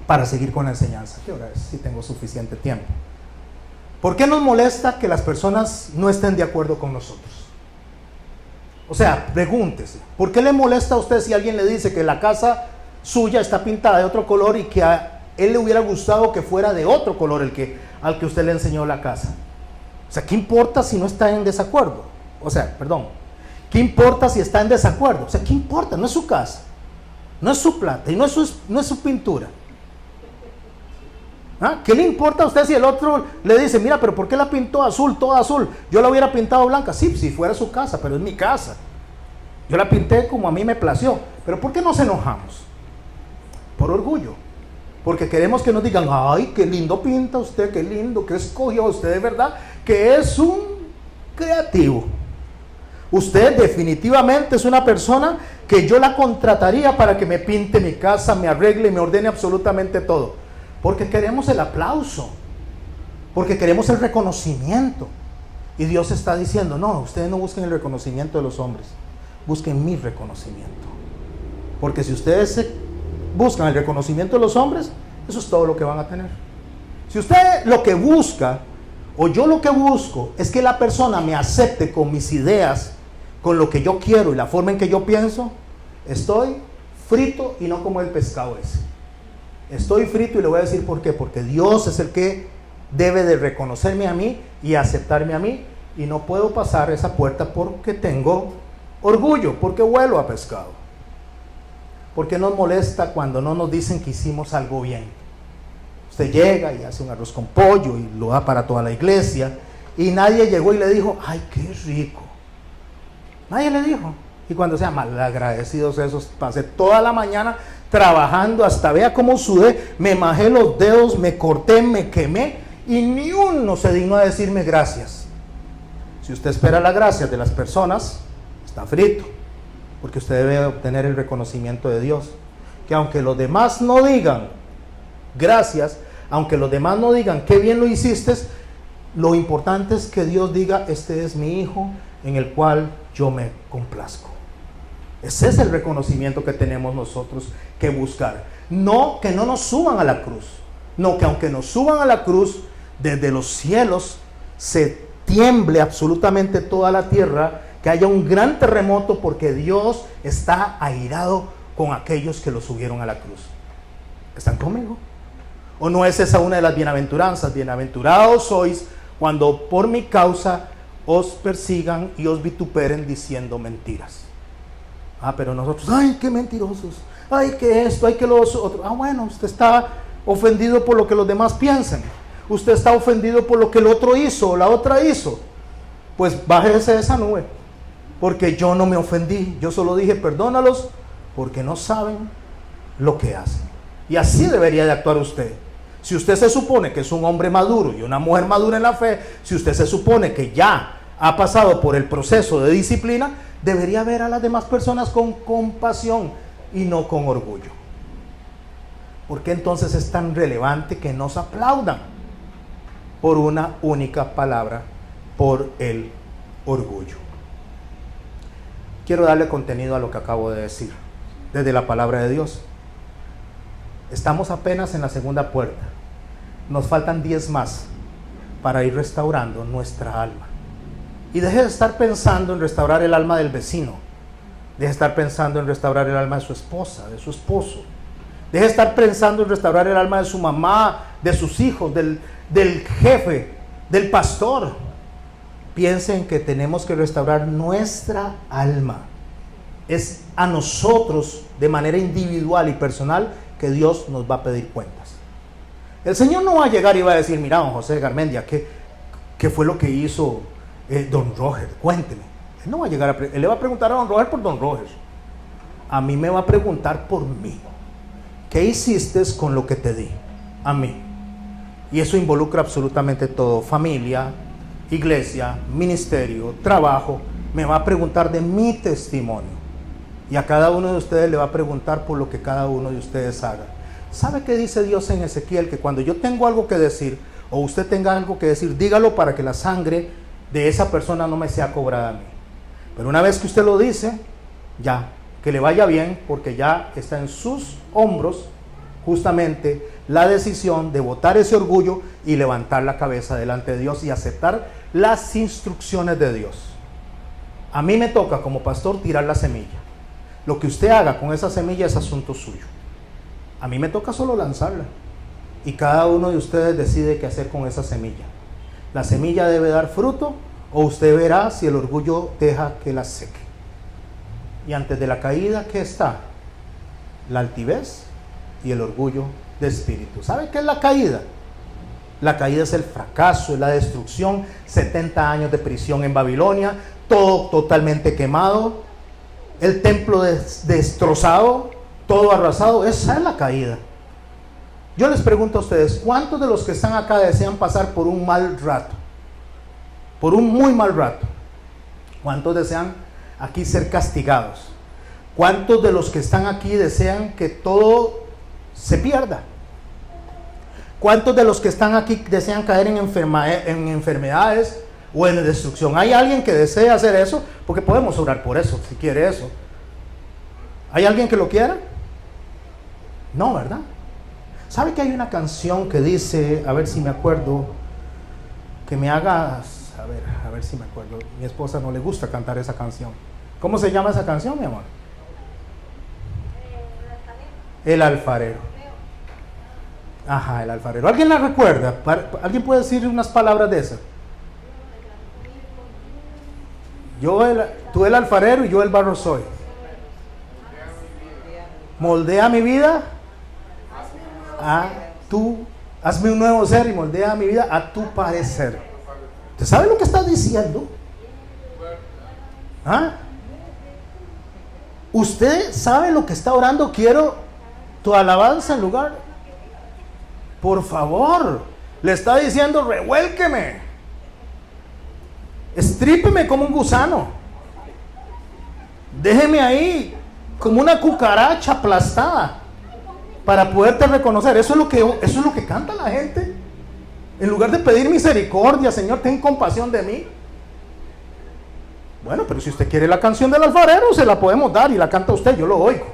para seguir con la enseñanza. ¿Qué hora es? Si tengo suficiente tiempo. ¿Por qué nos molesta que las personas no estén de acuerdo con nosotros? O sea, pregúntese, ¿por qué le molesta a usted si alguien le dice que la casa suya está pintada de otro color y que a él le hubiera gustado que fuera de otro color al que usted le enseñó la casa? O sea, ¿qué importa si no está en desacuerdo? O sea, perdón, ¿qué importa si está en desacuerdo? O sea, ¿qué importa? No es su casa, no es su plata y no es su pintura. ¿Ah? ¿Qué le importa a usted si el otro le dice: mira, pero ¿por qué la pintó azul, toda azul? Yo la hubiera pintado blanca. Sí, si fuera su casa, pero es mi casa. Yo la pinté como a mí me plació. Pero ¿por qué nos enojamos? Por orgullo. Porque queremos que nos digan: ay, qué lindo pinta usted, qué lindo, que escogió usted, de verdad, que es un creativo. Usted definitivamente es una persona que yo la contrataría para que me pinte mi casa, me arregle, me ordene absolutamente todo. Porque queremos el aplauso, porque queremos el reconocimiento. Y Dios está diciendo: no, ustedes no busquen el reconocimiento de los hombres, busquen mi reconocimiento. Porque si ustedes buscan el reconocimiento de los hombres, eso es todo lo que van a tener. Si usted lo que busca o yo lo que busco es que la persona me acepte con mis ideas, con lo que yo quiero y la forma en que yo pienso, estoy frito y no como el pescado ese. Estoy frito y le voy a decir por qué. Porque Dios es el que debe de reconocerme a mí y aceptarme a mí, y no puedo pasar esa puerta porque tengo orgullo, porque huelo a pescado. Porque nos molesta cuando no nos dicen que hicimos algo bien. Usted llega y hace un arroz con pollo y lo da para toda la iglesia, y nadie llegó y le dijo, ay, qué rico. Nadie le dijo. Y cuando sean malagradecidos esos, pasé toda la mañana trabajando, hasta vea cómo sudé, me majé los dedos, me corté, me quemé, y ni uno se dignó a decirme gracias. Si usted espera la gracia de las personas, está frito, porque usted debe obtener el reconocimiento de Dios. Que aunque los demás no digan gracias, aunque los demás no digan qué bien lo hiciste, lo importante es que Dios diga, este es mi hijo en el cual yo me complazco. Ese es el reconocimiento que tenemos nosotros que buscar. No que no nos suban a la cruz, no que aunque nos suban a la cruz, desde los cielos se tiemble absolutamente toda la tierra, que haya un gran terremoto, porque Dios está airado con aquellos que lo subieron a la cruz. ¿Están conmigo? ¿O no es esa una de las bienaventuranzas? Bienaventurados sois cuando por mi causa os persigan y os vituperen diciendo mentiras. Pero nosotros, ay, qué mentirosos, ay, que esto, ay, que lo otro. Bueno, usted está ofendido por lo que los demás piensan. Usted está ofendido por lo que el otro hizo o la otra hizo. Pues bájese de esa nube, porque yo no me ofendí. Yo solo dije, perdónalos porque no saben lo que hacen. Y así debería de actuar usted. Si usted se supone que es un hombre maduro y una mujer madura en la fe, si usted se supone que ya ha pasado por el proceso de disciplina, debería ver a las demás personas con compasión y no con orgullo. ¿Por qué entonces es tan relevante que nos aplaudan por una única palabra, por el orgullo? Quiero darle contenido a lo que acabo de decir, desde la palabra de Dios. Estamos apenas en la segunda puerta. Nos faltan 10 más para ir restaurando nuestra alma. Y deje de estar pensando en restaurar el alma del vecino. Deje de estar pensando en restaurar el alma de su esposa, de su esposo. Deje de estar pensando en restaurar el alma de su mamá, de sus hijos, del jefe, del pastor. Piensen que tenemos que restaurar nuestra alma. Es a nosotros, de manera individual y personal, que Dios nos va a pedir cuentas. El Señor no va a llegar y va a decir, mira, don José Garmendia, ¿qué fue lo que hizo don Roger? Cuénteme. Él no va a llegar él le va a preguntar a don Roger por don Roger. A mí me va a preguntar por mí. ¿Qué hiciste con lo que te di? A mí. Y eso involucra absolutamente todo: familia, iglesia, ministerio, trabajo. Me va a preguntar de mi testimonio. Y a cada uno de ustedes le va a preguntar por lo que cada uno de ustedes haga. ¿Sabe qué dice Dios en Ezequiel? Que cuando yo tengo algo que decir, o usted tenga algo que decir, dígalo para que la sangre de esa persona no me sea cobrada a mí. Pero una vez que usted lo dice, ya, que le vaya bien, porque ya está en sus hombros justamente la decisión de botar ese orgullo y levantar la cabeza delante de Dios y aceptar las instrucciones de Dios. A mí me toca como pastor tirar la semilla. Lo que usted haga con esa semilla es asunto suyo. A mí me toca solo lanzarla. Y cada uno de ustedes decide qué hacer con esa semilla. La semilla debe dar fruto, o usted verá si el orgullo deja que la seque. Y antes de la caída, ¿qué está? La altivez y el orgullo de espíritu. ¿Sabe qué es la caída? La caída es el fracaso, es la destrucción. 70 años de prisión en Babilonia, todo totalmente quemado, el templo destrozado, todo arrasado. Esa es la caída. Yo les pregunto a ustedes, ¿cuántos de los que están acá desean pasar por un mal rato? Por un muy mal rato. ¿Cuántos desean aquí ser castigados? ¿Cuántos de los que están aquí desean que todo se pierda? ¿Cuántos de los que están aquí desean caer en enfermedades o en destrucción? ¿Hay alguien que desea hacer eso? Porque podemos orar por eso, si quiere eso. ¿Hay alguien que lo quiera? No, ¿verdad? ¿Sabe que hay una canción que dice, a ver si me acuerdo, que me hagas, a ver si me acuerdo. Mi esposa no le gusta cantar esa canción. ¿Cómo se llama esa canción, mi amor? El alfarero. Ajá, el alfarero. ¿Alguien la recuerda? ¿Alguien puede decir unas palabras de esas? Tú el alfarero y yo el barro soy. Moldea mi vida hazme un nuevo ser y moldea mi vida a tu parecer. ¿Usted sabe lo que está diciendo? ¿Ah? ¿Usted sabe lo que está orando? Quiero tu alabanza en lugar. Por favor, le está diciendo: revuélqueme, estrípeme como un gusano, déjeme ahí como una cucaracha aplastada para poderte reconocer. Eso es lo que canta la gente. En lugar de pedir misericordia: Señor, ten compasión de mí. Bueno, pero si usted quiere la canción del alfarero, se la podemos dar y la canta usted, yo lo oigo.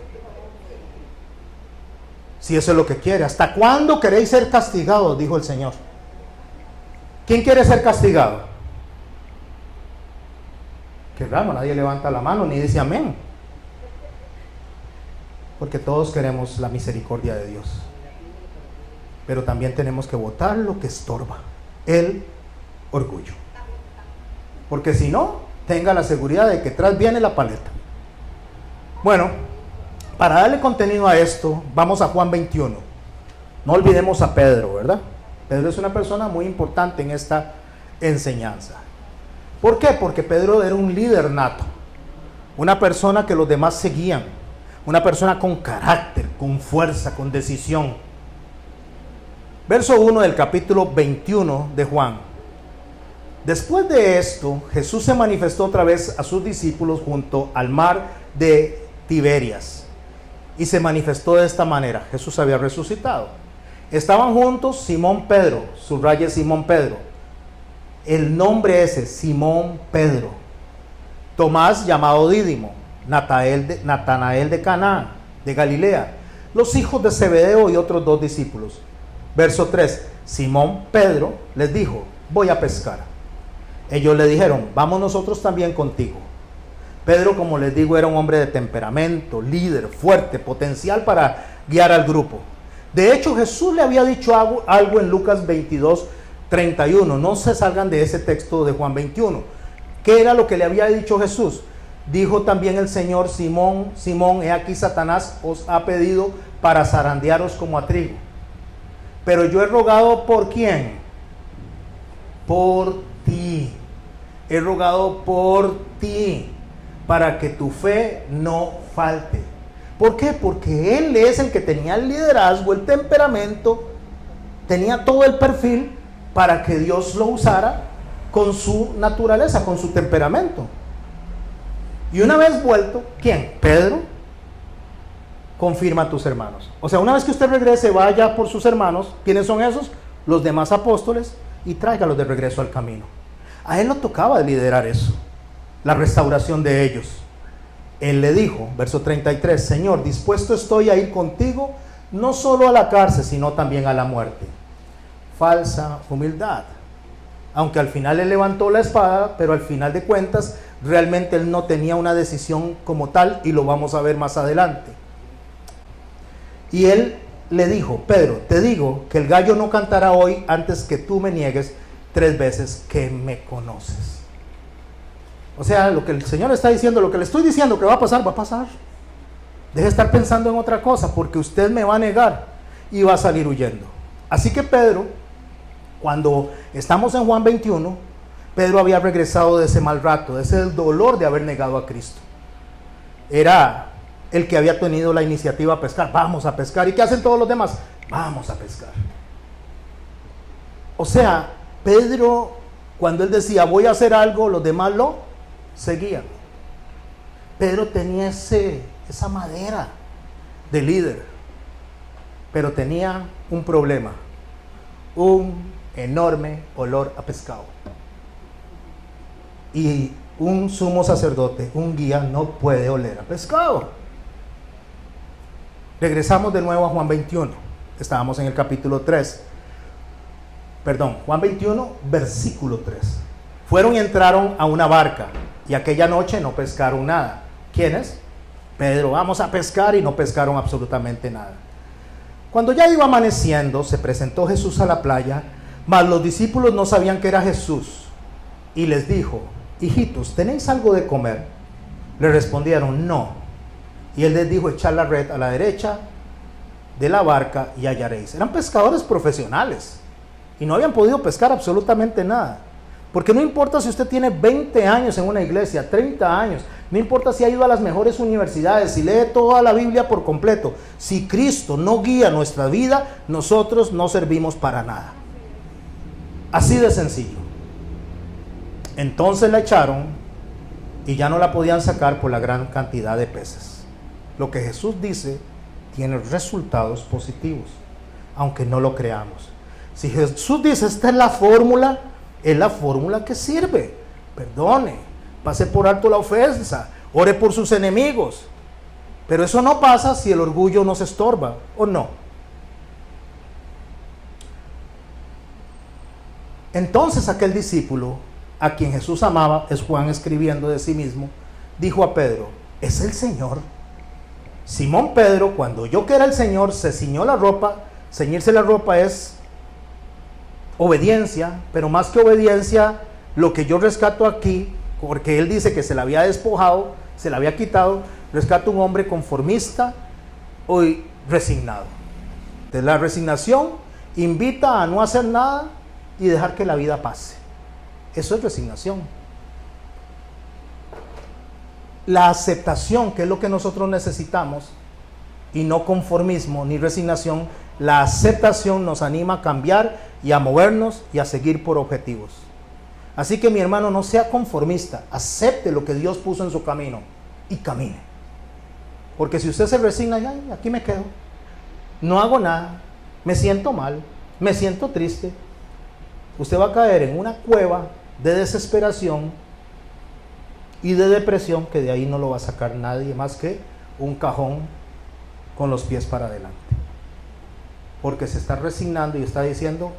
Si eso es lo que quiere. ¿Hasta cuándo queréis ser castigados?, dijo el Señor. ¿Quién quiere ser castigado? Qué raro, nadie levanta la mano ni dice amén. Porque todos queremos la misericordia de Dios. Pero también tenemos que botar lo que estorba, el orgullo. Porque si no, tenga la seguridad de que tras viene la paleta. Bueno, para darle contenido a esto, vamos a Juan 21. No olvidemos a Pedro, ¿verdad? Pedro es una persona muy importante en esta enseñanza. ¿Por qué? Porque Pedro era un líder nato, una persona que los demás seguían, una persona con carácter, con fuerza, con decisión. Verso 1 del capítulo 21 de Juan. Después de esto, Jesús se manifestó otra vez a sus discípulos junto al mar de Tiberias. Y se manifestó de esta manera: Jesús había resucitado. Estaban juntos Simón Pedro, subraye Simón Pedro. El nombre ese, Simón Pedro. Tomás, llamado Dídimo. Natanael de Caná, de Galilea. Los hijos de Zebedeo y otros 2 discípulos. Verso 3. Simón Pedro les dijo: voy a pescar. Ellos le dijeron: vamos nosotros también contigo. Pedro, como les digo, era un hombre de temperamento, líder, fuerte, potencial para guiar al grupo. De hecho, Jesús le había dicho algo en Lucas 22:31. No se salgan de ese texto de Juan 21. ¿Qué era lo que le había dicho Jesús? Dijo también el Señor: Simón, Simón, he aquí Satanás os ha pedido para zarandearos como a trigo. Pero yo he rogado ¿por quién? Por ti. He rogado por ti, para que tu fe no falte. ¿Por qué? Porque él es el que tenía el liderazgo, el temperamento, tenía todo el perfil para que Dios lo usara con su naturaleza, con su temperamento. Y una vez vuelto, ¿quién? Pedro, confirma a tus hermanos. O sea, una vez que usted regrese, vaya por sus hermanos. ¿Quiénes son esos? Los demás apóstoles, y tráigalos de regreso al camino. A él lo tocaba liderar eso, la restauración de ellos. Él le dijo, verso 33, Señor, dispuesto estoy a ir contigo, no solo a la cárcel, sino también a la muerte. Falsa humildad. Aunque al final él levantó la espada, pero al final de cuentas, realmente él no tenía una decisión como tal, y lo vamos a ver más adelante. Y él le dijo, Pedro, te digo que el gallo no cantará hoy antes que tú me niegues 3 veces que me conoces. O sea, lo que el Señor está diciendo, lo que le estoy diciendo que va a pasar, va a pasar. Deje de estar pensando en otra cosa, porque usted me va a negar y va a salir huyendo. Así que Pedro, cuando estamos en Juan 21, Pedro había regresado de ese mal rato, de ese dolor de haber negado a Cristo. Era el que había tenido la iniciativa a pescar. Vamos a pescar. ¿Y qué hacen todos los demás? Vamos a pescar. O sea, Pedro, cuando él decía voy a hacer algo, los demás lo seguían. Pedro tenía esa madera de líder, pero tenía un problema: un enorme olor a pescado. Y un sumo sacerdote, un guía, no puede oler a pescado. Regresamos de nuevo a Juan 21. Estábamos en el capítulo 3. Juan 21, versículo 3. Fueron y entraron a una barca y aquella noche no pescaron nada. ¿Quiénes? Pedro, vamos a pescar, y no pescaron absolutamente nada. Cuando ya iba amaneciendo, se presentó Jesús a la playa, mas los discípulos no sabían que era Jesús. Y les dijo: hijitos, ¿tenéis algo de comer? Le respondieron: no. Y él les dijo: echad la red a la derecha de la barca y hallaréis. Eran pescadores profesionales y no habían podido pescar absolutamente nada. Porque no importa si usted tiene 20 años en una iglesia, 30 años, no importa si ha ido a las mejores universidades, si lee toda la Biblia por completo, si Cristo no guía nuestra vida, nosotros no servimos para nada. Así de sencillo. Entonces la echaron y ya no la podían sacar por la gran cantidad de peces. Lo que Jesús dice tiene resultados positivos, aunque no lo creamos. Si Jesús dice esta es la fórmula que sirve. Perdone, pase por alto la ofensa, ore por sus enemigos. Pero eso no pasa si el orgullo nos estorba, ¿o no? Entonces aquel discípulo a quien Jesús amaba, es Juan escribiendo de sí mismo, dijo a Pedro: ¿es el Señor? Simón Pedro, cuando oyó que era el Señor, se ciñó la ropa. Ceñirse la ropa es obediencia, pero más que obediencia, lo que yo rescato aquí, porque él dice que se la había despojado, se la había quitado, rescato un hombre conformista o resignado. Entonces, la resignación invita a no hacer nada y dejar que la vida pase. Eso es resignación. La aceptación, que es lo que nosotros necesitamos, y no conformismo ni resignación. La aceptación nos anima a cambiar y a movernos y a seguir por objetivos. Así que mi hermano, no sea conformista, acepte lo que Dios puso en su camino y camine. Porque si usted se resigna, ya aquí me quedo, no hago nada, me siento mal, me siento triste, usted va a caer en una cueva de desesperación y de depresión, que de ahí no lo va a sacar nadie más que un cajón con los pies para adelante. Porque se está resignando y está diciendo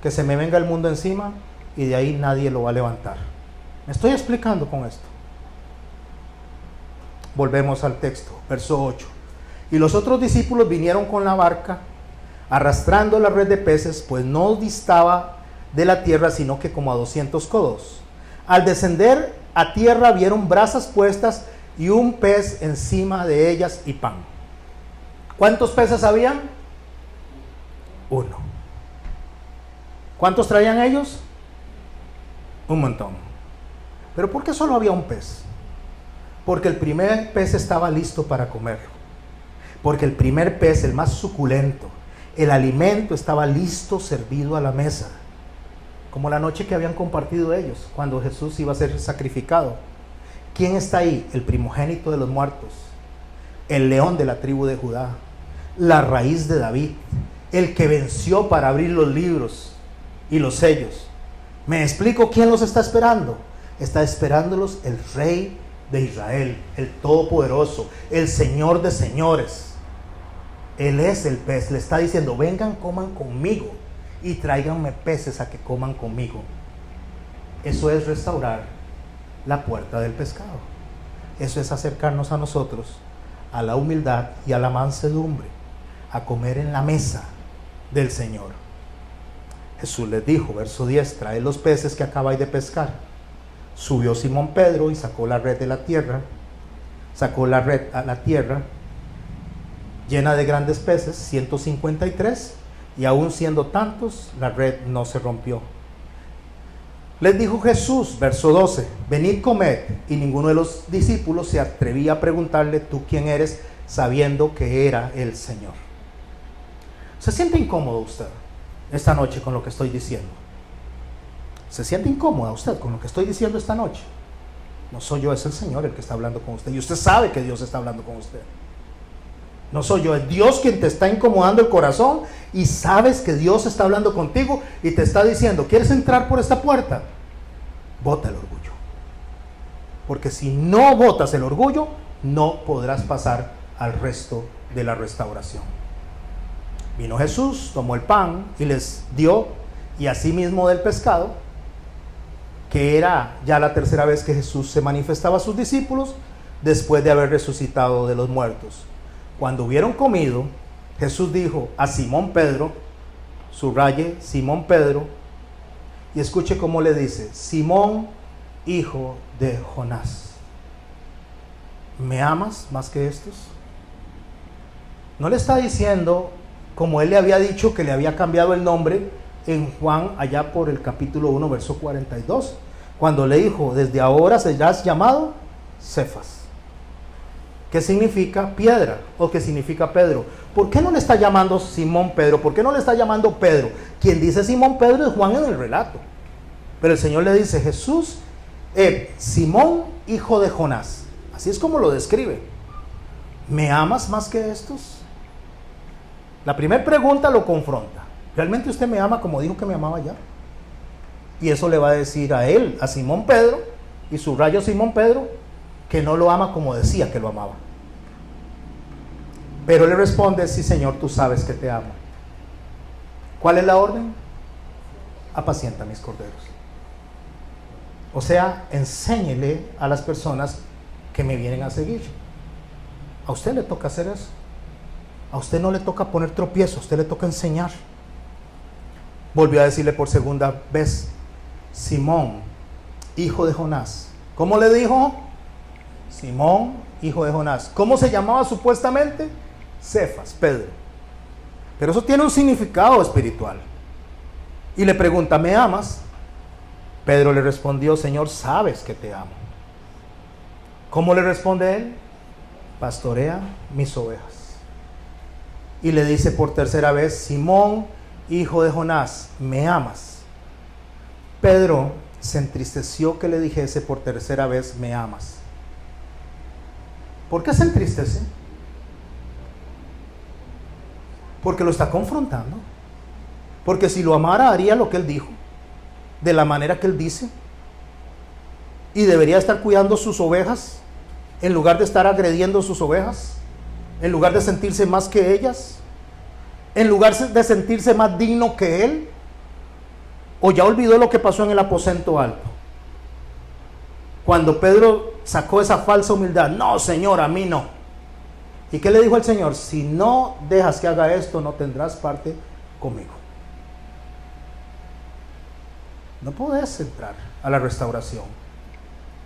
que se me venga el mundo encima, y de ahí nadie lo va a levantar. ¿Me estoy explicando con esto? Volvemos al texto, verso 8. Y los otros discípulos vinieron con la barca, arrastrando la red de peces, pues no distaba de la tierra, sino que como a 200 codos. Al descender a tierra vieron brasas puestas y un pez encima de ellas y pan. ¿Cuántos peces habían? Uno. ¿Cuántos traían ellos? Un montón. ¿Pero por qué solo había un pez? Porque el primer pez estaba listo para comerlo. Porque el primer pez, el más suculento, el alimento estaba listo, servido a la mesa. Como la noche que habían compartido ellos, cuando Jesús iba a ser sacrificado. ¿Quién está ahí? El primogénito de los muertos, el león de la tribu de Judá, la raíz de David, el que venció para abrir los libros y los sellos. ¿Me explico quién los está esperando? Está esperándolos el Rey de Israel, el Todopoderoso, el Señor de señores. Él es el pez. Le está diciendo: vengan, coman conmigo y tráiganme peces a que coman conmigo. Eso es restaurar la puerta del pescado. Eso es acercarnos a nosotros, a la humildad y a la mansedumbre, a comer en la mesa del Señor. Jesús les dijo, verso 10, traed los peces que acabáis de pescar. Subió Simón Pedro y sacó la red de la tierra, sacó la red a la tierra, llena de grandes peces, 153, y aún siendo tantos, la red no se rompió. Les dijo Jesús, verso 12, venid, comed, y ninguno de los discípulos se atrevía a preguntarle, ¿tú quién eres?, sabiendo que era el Señor. ¿Se siente incómodo usted esta noche con lo que estoy diciendo? ¿Se siente incómoda usted con lo que estoy diciendo esta noche? No soy yo, es el Señor el que está hablando con usted, y usted sabe que Dios está hablando con usted. No soy yo, es Dios quien te está incomodando el corazón, y sabes que Dios está hablando contigo y te está diciendo, ¿quieres entrar por esta puerta? Bota el orgullo. Porque si no botas el orgullo, no podrás pasar al resto de la restauración. Vino Jesús, tomó el pan y les dio, y asimismo del pescado, que era ya la tercera vez que Jesús se manifestaba a sus discípulos después de haber resucitado de los muertos. Cuando hubieron comido, Jesús dijo a Simón Pedro, subraye Simón Pedro, y escuche cómo le dice: Simón, hijo de Jonás, ¿me amas más que estos? No le está diciendo como él le había dicho que le había cambiado el nombre en Juan, allá por el capítulo 1, verso 42, cuando le dijo: desde ahora serás llamado Cefas. ¿Qué significa piedra? ¿O qué significa Pedro? ¿Por qué no le está llamando Simón Pedro? ¿Por qué no le está llamando Pedro? Quien dice Simón Pedro es Juan en el relato. Pero el Señor le dice: Jesús, Simón, hijo de Jonás. Así es como lo describe. ¿Me amas más que estos? La primera pregunta lo confronta. ¿Realmente usted me ama como dijo que me amaba ya? Y eso le va a decir a él, a Simón Pedro, y subrayo Simón Pedro, que no lo ama como decía que lo amaba. Pero le responde: sí, Señor, tú sabes que te amo. ¿Cuál es la orden? Apacienta mis corderos. O sea, enséñele a las personas que me vienen a seguir. A usted le toca hacer eso. A usted no le toca poner tropiezo, a usted le toca enseñar. Volvió a decirle por segunda vez: Simón, hijo de Jonás. ¿Cómo le dijo? Simón, hijo de Jonás. ¿Cómo se llamaba supuestamente? Cefas, Pedro. Pero eso tiene un significado espiritual. Y le pregunta: ¿me amas? Pedro le respondió: Señor, sabes que te amo. ¿Cómo le responde él? Pastorea mis ovejas. Y le dice por tercera vez: Simón, hijo de Jonás, ¿me amas? Pedro se entristeció que le dijese por tercera vez: ¿me amas? ¿Por qué se entristece? Porque lo está confrontando. Porque si lo amara, haría lo que él dijo, de la manera que él dice, y debería estar cuidando sus ovejas en lugar de estar agrediendo sus ovejas, en lugar de sentirse más que ellas, en lugar de sentirse más digno que él. ¿O ya olvidó lo que pasó en el aposento alto? Cuando Pedro sacó esa falsa humildad: no, Señor, a mí no. ¿Y qué le dijo el Señor? Si no dejas que haga esto, no tendrás parte conmigo. No podés entrar a la restauración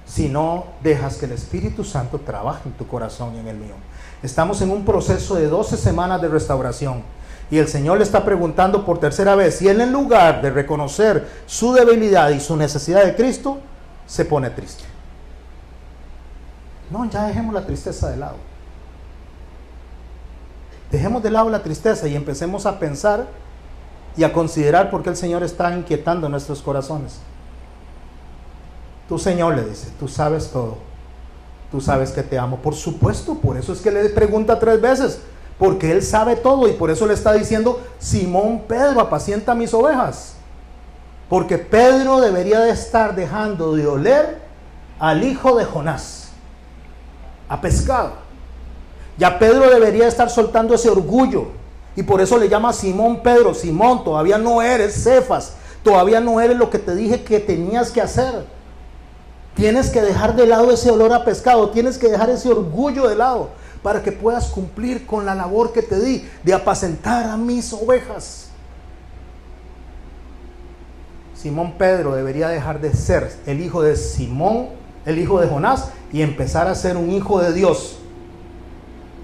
si no dejas que el Espíritu Santo trabaje en tu corazón y en el mío. Estamos en un proceso de 12 semanas de restauración. Y el Señor le está preguntando por tercera vez, y él, en lugar de reconocer su debilidad y su necesidad de Cristo, se pone triste. No, ya dejemos la tristeza de lado. Dejemos de lado la tristeza y empecemos a pensar y a considerar por qué el Señor está inquietando nuestros corazones. Tú, Señor, le dice: tú sabes todo. Tú sabes que te amo. Por supuesto, por eso es que le pregunta 3 veces. Porque él sabe todo, y por eso le está diciendo: Simón Pedro, apacienta mis ovejas. Porque Pedro debería de estar dejando de oler al hijo de Jonás, a pescado. Ya Pedro debería estar soltando ese orgullo, y por eso le llama Simón Pedro. Simón, todavía no eres Cefas, todavía no eres lo que te dije que tenías que hacer. Tienes que dejar de lado ese olor a pescado, tienes que dejar ese orgullo de lado, para que puedas cumplir con la labor que te di de apacentar a mis ovejas. Simón Pedro debería dejar de ser el hijo de Simón, el hijo de Jonás, y empezar a ser un hijo de Dios.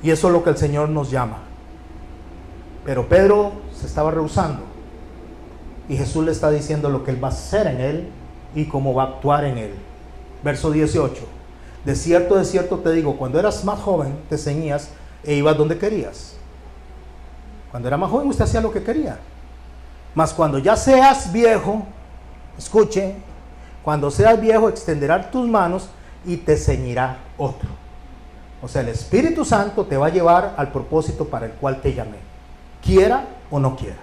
Y eso es lo que el Señor nos llama. Pero Pedro se estaba rehusando, y Jesús le está diciendo lo que él va a hacer en él y cómo va a actuar en él. Verso 18: de cierto te digo, cuando eras más joven te ceñías e ibas donde querías. Cuando era más joven usted hacía lo que quería. Mas cuando ya seas viejo, escuche, cuando seas viejo extenderás tus manos y te ceñirá otro. O sea, el Espíritu Santo te va a llevar al propósito para el cual te llamé, quiera o no quiera.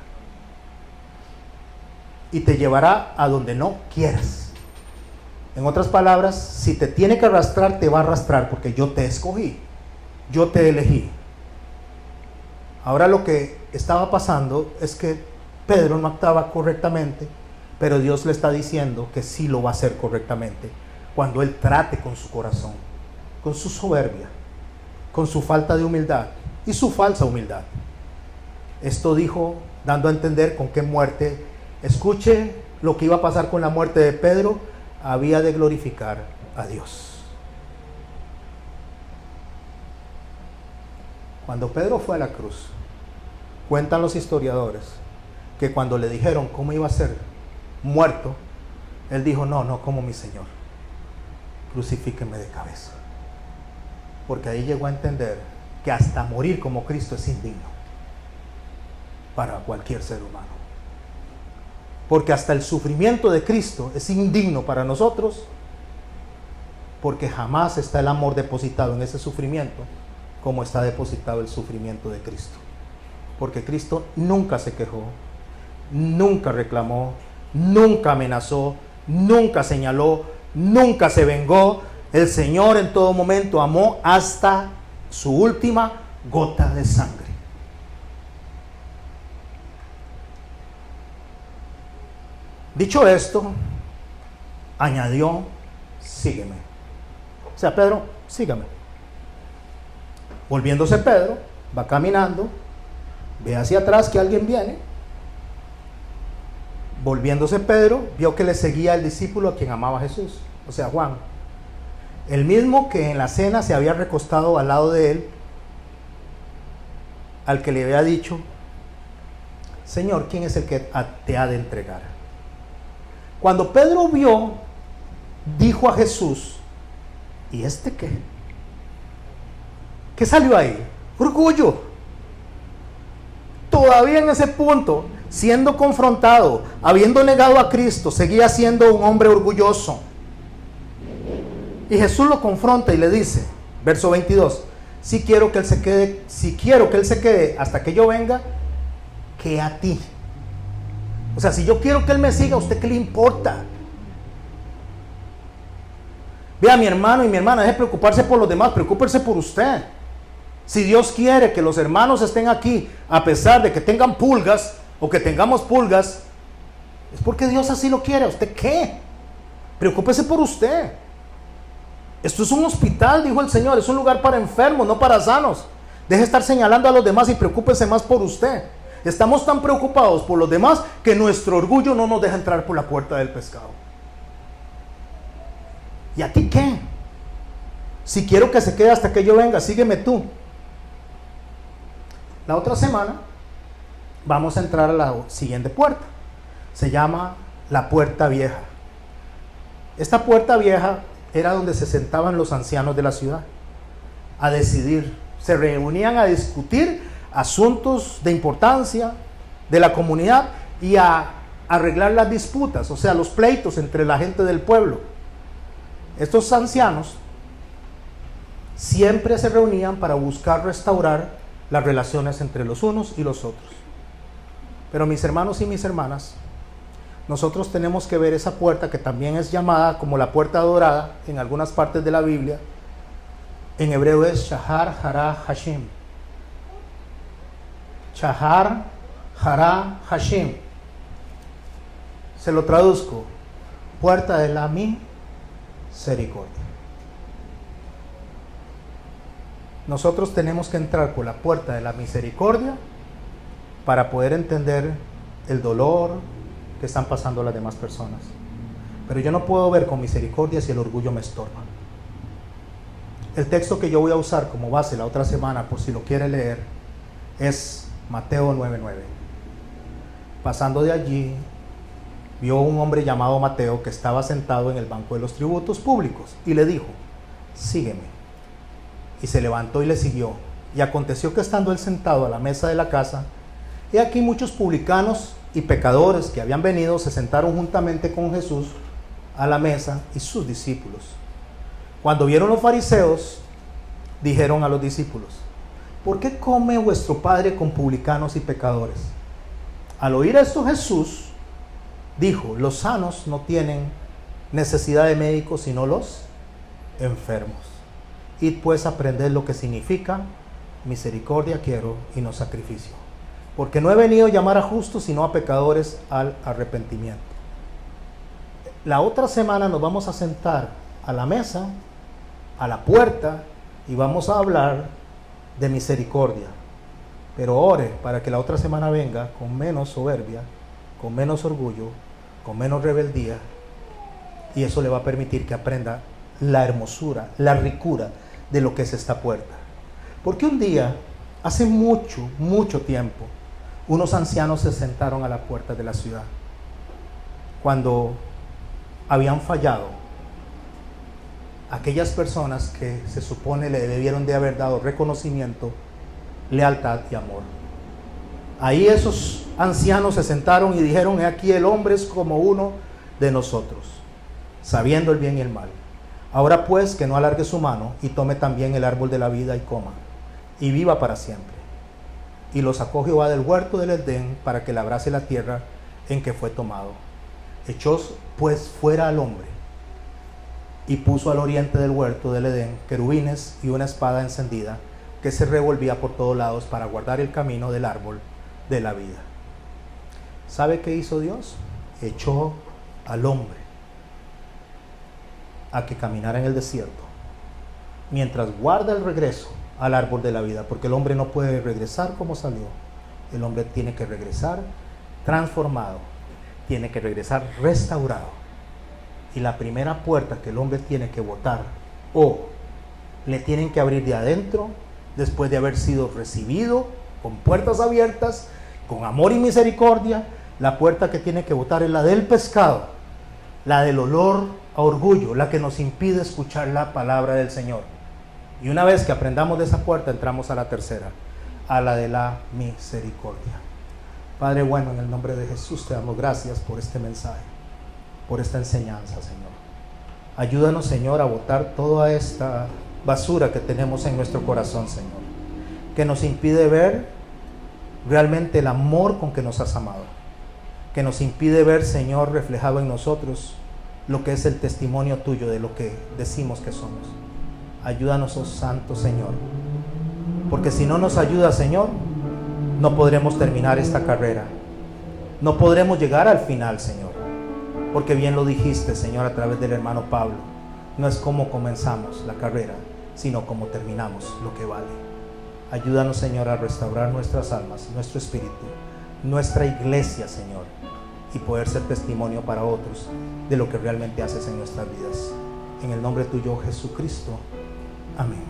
Y te llevará a donde no quieras. En otras palabras, si te tiene que arrastrar, te va a arrastrar, porque yo te escogí, yo te elegí. Ahora lo que estaba pasando es que Pedro no actuaba correctamente, pero Dios le está diciendo que sí lo va a hacer correctamente cuando él trate con su corazón, con su soberbia, con su falta de humildad y su falsa humildad. Esto dijo, dando a entender con qué muerte, escuche lo que iba a pasar con la muerte de Pedro, había de glorificar a Dios. Cuando Pedro fue a la cruz, cuentan los historiadores que cuando le dijeron cómo iba a ser muerto, él dijo, no como mi Señor, crucifíqueme de cabeza. Porque ahí llegó a entender que hasta morir como Cristo es indigno para cualquier ser humano. Porque hasta el sufrimiento de Cristo es indigno para nosotros, porque jamás está el amor depositado en ese sufrimiento como está depositado el sufrimiento de Cristo. Porque Cristo nunca se quejó, nunca reclamó, nunca amenazó, nunca señaló, nunca se vengó. El Señor en todo momento amó hasta su última gota de sangre. Dicho esto, añadió, sígueme. O sea, Pedro, sígame. Volviéndose Pedro, va caminando, ve hacia atrás que alguien viene. Volviéndose Pedro, vio que le seguía el discípulo a quien amaba a Jesús, o sea, Juan. El mismo que en la cena se había recostado al lado de él, al que le había dicho, Señor, ¿quién es el que te ha de entregar? Cuando Pedro vio, dijo a Jesús, ¿y este qué? ¿Qué salió ahí? Orgullo. Todavía en ese punto, siendo confrontado, habiendo negado a Cristo, seguía siendo un hombre orgulloso. Y Jesús lo confronta y le dice, verso 22, si quiero que él se quede hasta que yo venga, que a ti. O sea, si yo quiero que él me siga, ¿a usted qué le importa? Vea, mi hermano y mi hermana, deje de preocuparse por los demás, preocúpese por usted. Si Dios quiere que los hermanos estén aquí, a pesar de que tengan pulgas o que tengamos pulgas, es porque Dios así lo quiere. ¿A usted qué? Preocúpese por usted. Esto es un hospital, dijo el Señor, es un lugar para enfermos, no para sanos. Deje de estar señalando a los demás y preocúpese más por usted. Estamos tan preocupados por los demás que nuestro orgullo no nos deja entrar por la puerta del pescado. ¿Y a ti qué? Si quiero que se quede hasta que yo venga, sígueme tú. La otra semana vamos a entrar a la siguiente puerta. Se llama la puerta vieja. Esta puerta vieja era donde se sentaban los ancianos de la ciudad a decidir. Se reunían a discutir asuntos de importancia de la comunidad y a arreglar las disputas, o sea, los pleitos entre la gente del pueblo. Estos ancianos siempre se reunían para buscar restaurar las relaciones entre los unos y los otros. Pero mis hermanos y mis hermanas, nosotros tenemos que ver esa puerta que también es llamada como la puerta dorada en algunas partes de la Biblia. En hebreo es Shahar Hara Hashim. Shahar Hara Hashim. Se lo traduzco: puerta de la misericordia. Nosotros tenemos que entrar por la puerta de la misericordia para poder entender el dolor que están pasando las demás personas. Pero yo no puedo ver con misericordia si el orgullo me estorba. El texto que yo voy a usar como base la otra semana, por si lo quiere leer, es Mateo 9:9. Pasando de allí, vio un hombre llamado Mateo que estaba sentado en el banco de los tributos públicos y le dijo: sígueme. Y se levantó y le siguió. Y aconteció que estando él sentado a la mesa de la casa, he aquí muchos publicanos y pecadores que habían venido se sentaron juntamente con Jesús a la mesa y sus discípulos. Cuando vieron los fariseos, dijeron a los discípulos: ¿por qué come vuestro padre con publicanos y pecadores? Al oír esto, Jesús dijo: los sanos no tienen necesidad de médicos, sino los enfermos. Id pues aprended lo que significa misericordia quiero y no sacrificio. porque no he venido a llamar a justos, sino a pecadores al arrepentimiento. La otra semana nos vamos a sentar a la mesa, a la puerta, y vamos a hablar de misericordia. Pero ore para que la otra semana venga con menos soberbia, con menos orgullo, con menos rebeldía, y eso le va a permitir que aprenda la hermosura, la ricura de lo que es esta puerta. Porque un día, hace mucho, mucho tiempo, unos ancianos se sentaron a la puerta de la ciudad cuando habían fallado aquellas personas que se supone le debieron de haber dado reconocimiento, lealtad y amor. Ahí esos ancianos se sentaron y dijeron: he aquí el hombre es como uno de nosotros, sabiendo el bien y el mal. Ahora pues que no alargue su mano y tome también el árbol de la vida y coma, y viva para siempre. Y lo sacó Jehová del huerto del Edén para que labrase la tierra en que fue tomado. Echó pues fuera al hombre y puso al oriente del huerto del Edén querubines y una espada encendida que se revolvía por todos lados para guardar el camino del árbol de la vida. ¿Sabe qué hizo Dios? Echó al hombre a que caminara en el desierto mientras guarda el regreso al árbol de la vida, porque el hombre no puede regresar como salió. El hombre tiene que regresar transformado, tiene que regresar restaurado. Y la primera puerta que el hombre tiene que botar, o le tienen que abrir de adentro, después de haber sido recibido con puertas abiertas, con amor y misericordia, la puerta que tiene que botar es la del pecado, la del olor a orgullo, la que nos impide escuchar la palabra del Señor. Y una vez que aprendamos de esa puerta, entramos a la tercera, a la de la misericordia. Padre bueno, en el nombre de Jesús te damos gracias por este mensaje, por esta enseñanza, Señor. Ayúdanos, Señor, a botar toda esta basura que tenemos en nuestro corazón, Señor, que nos impide ver realmente el amor con que nos has amado, que nos impide ver, Señor, reflejado en nosotros lo que es el testimonio tuyo de lo que decimos que somos. Ayúdanos, oh Santo Señor, porque si no nos ayuda, Señor, no podremos terminar esta carrera, no podremos llegar al final, Señor, porque bien lo dijiste, Señor, a través del hermano Pablo, no es cómo comenzamos la carrera, sino cómo terminamos lo que vale. Ayúdanos, Señor, a restaurar nuestras almas, nuestro espíritu, nuestra iglesia, Señor, y poder ser testimonio para otros de lo que realmente haces en nuestras vidas. En el nombre tuyo, Jesucristo. Amén.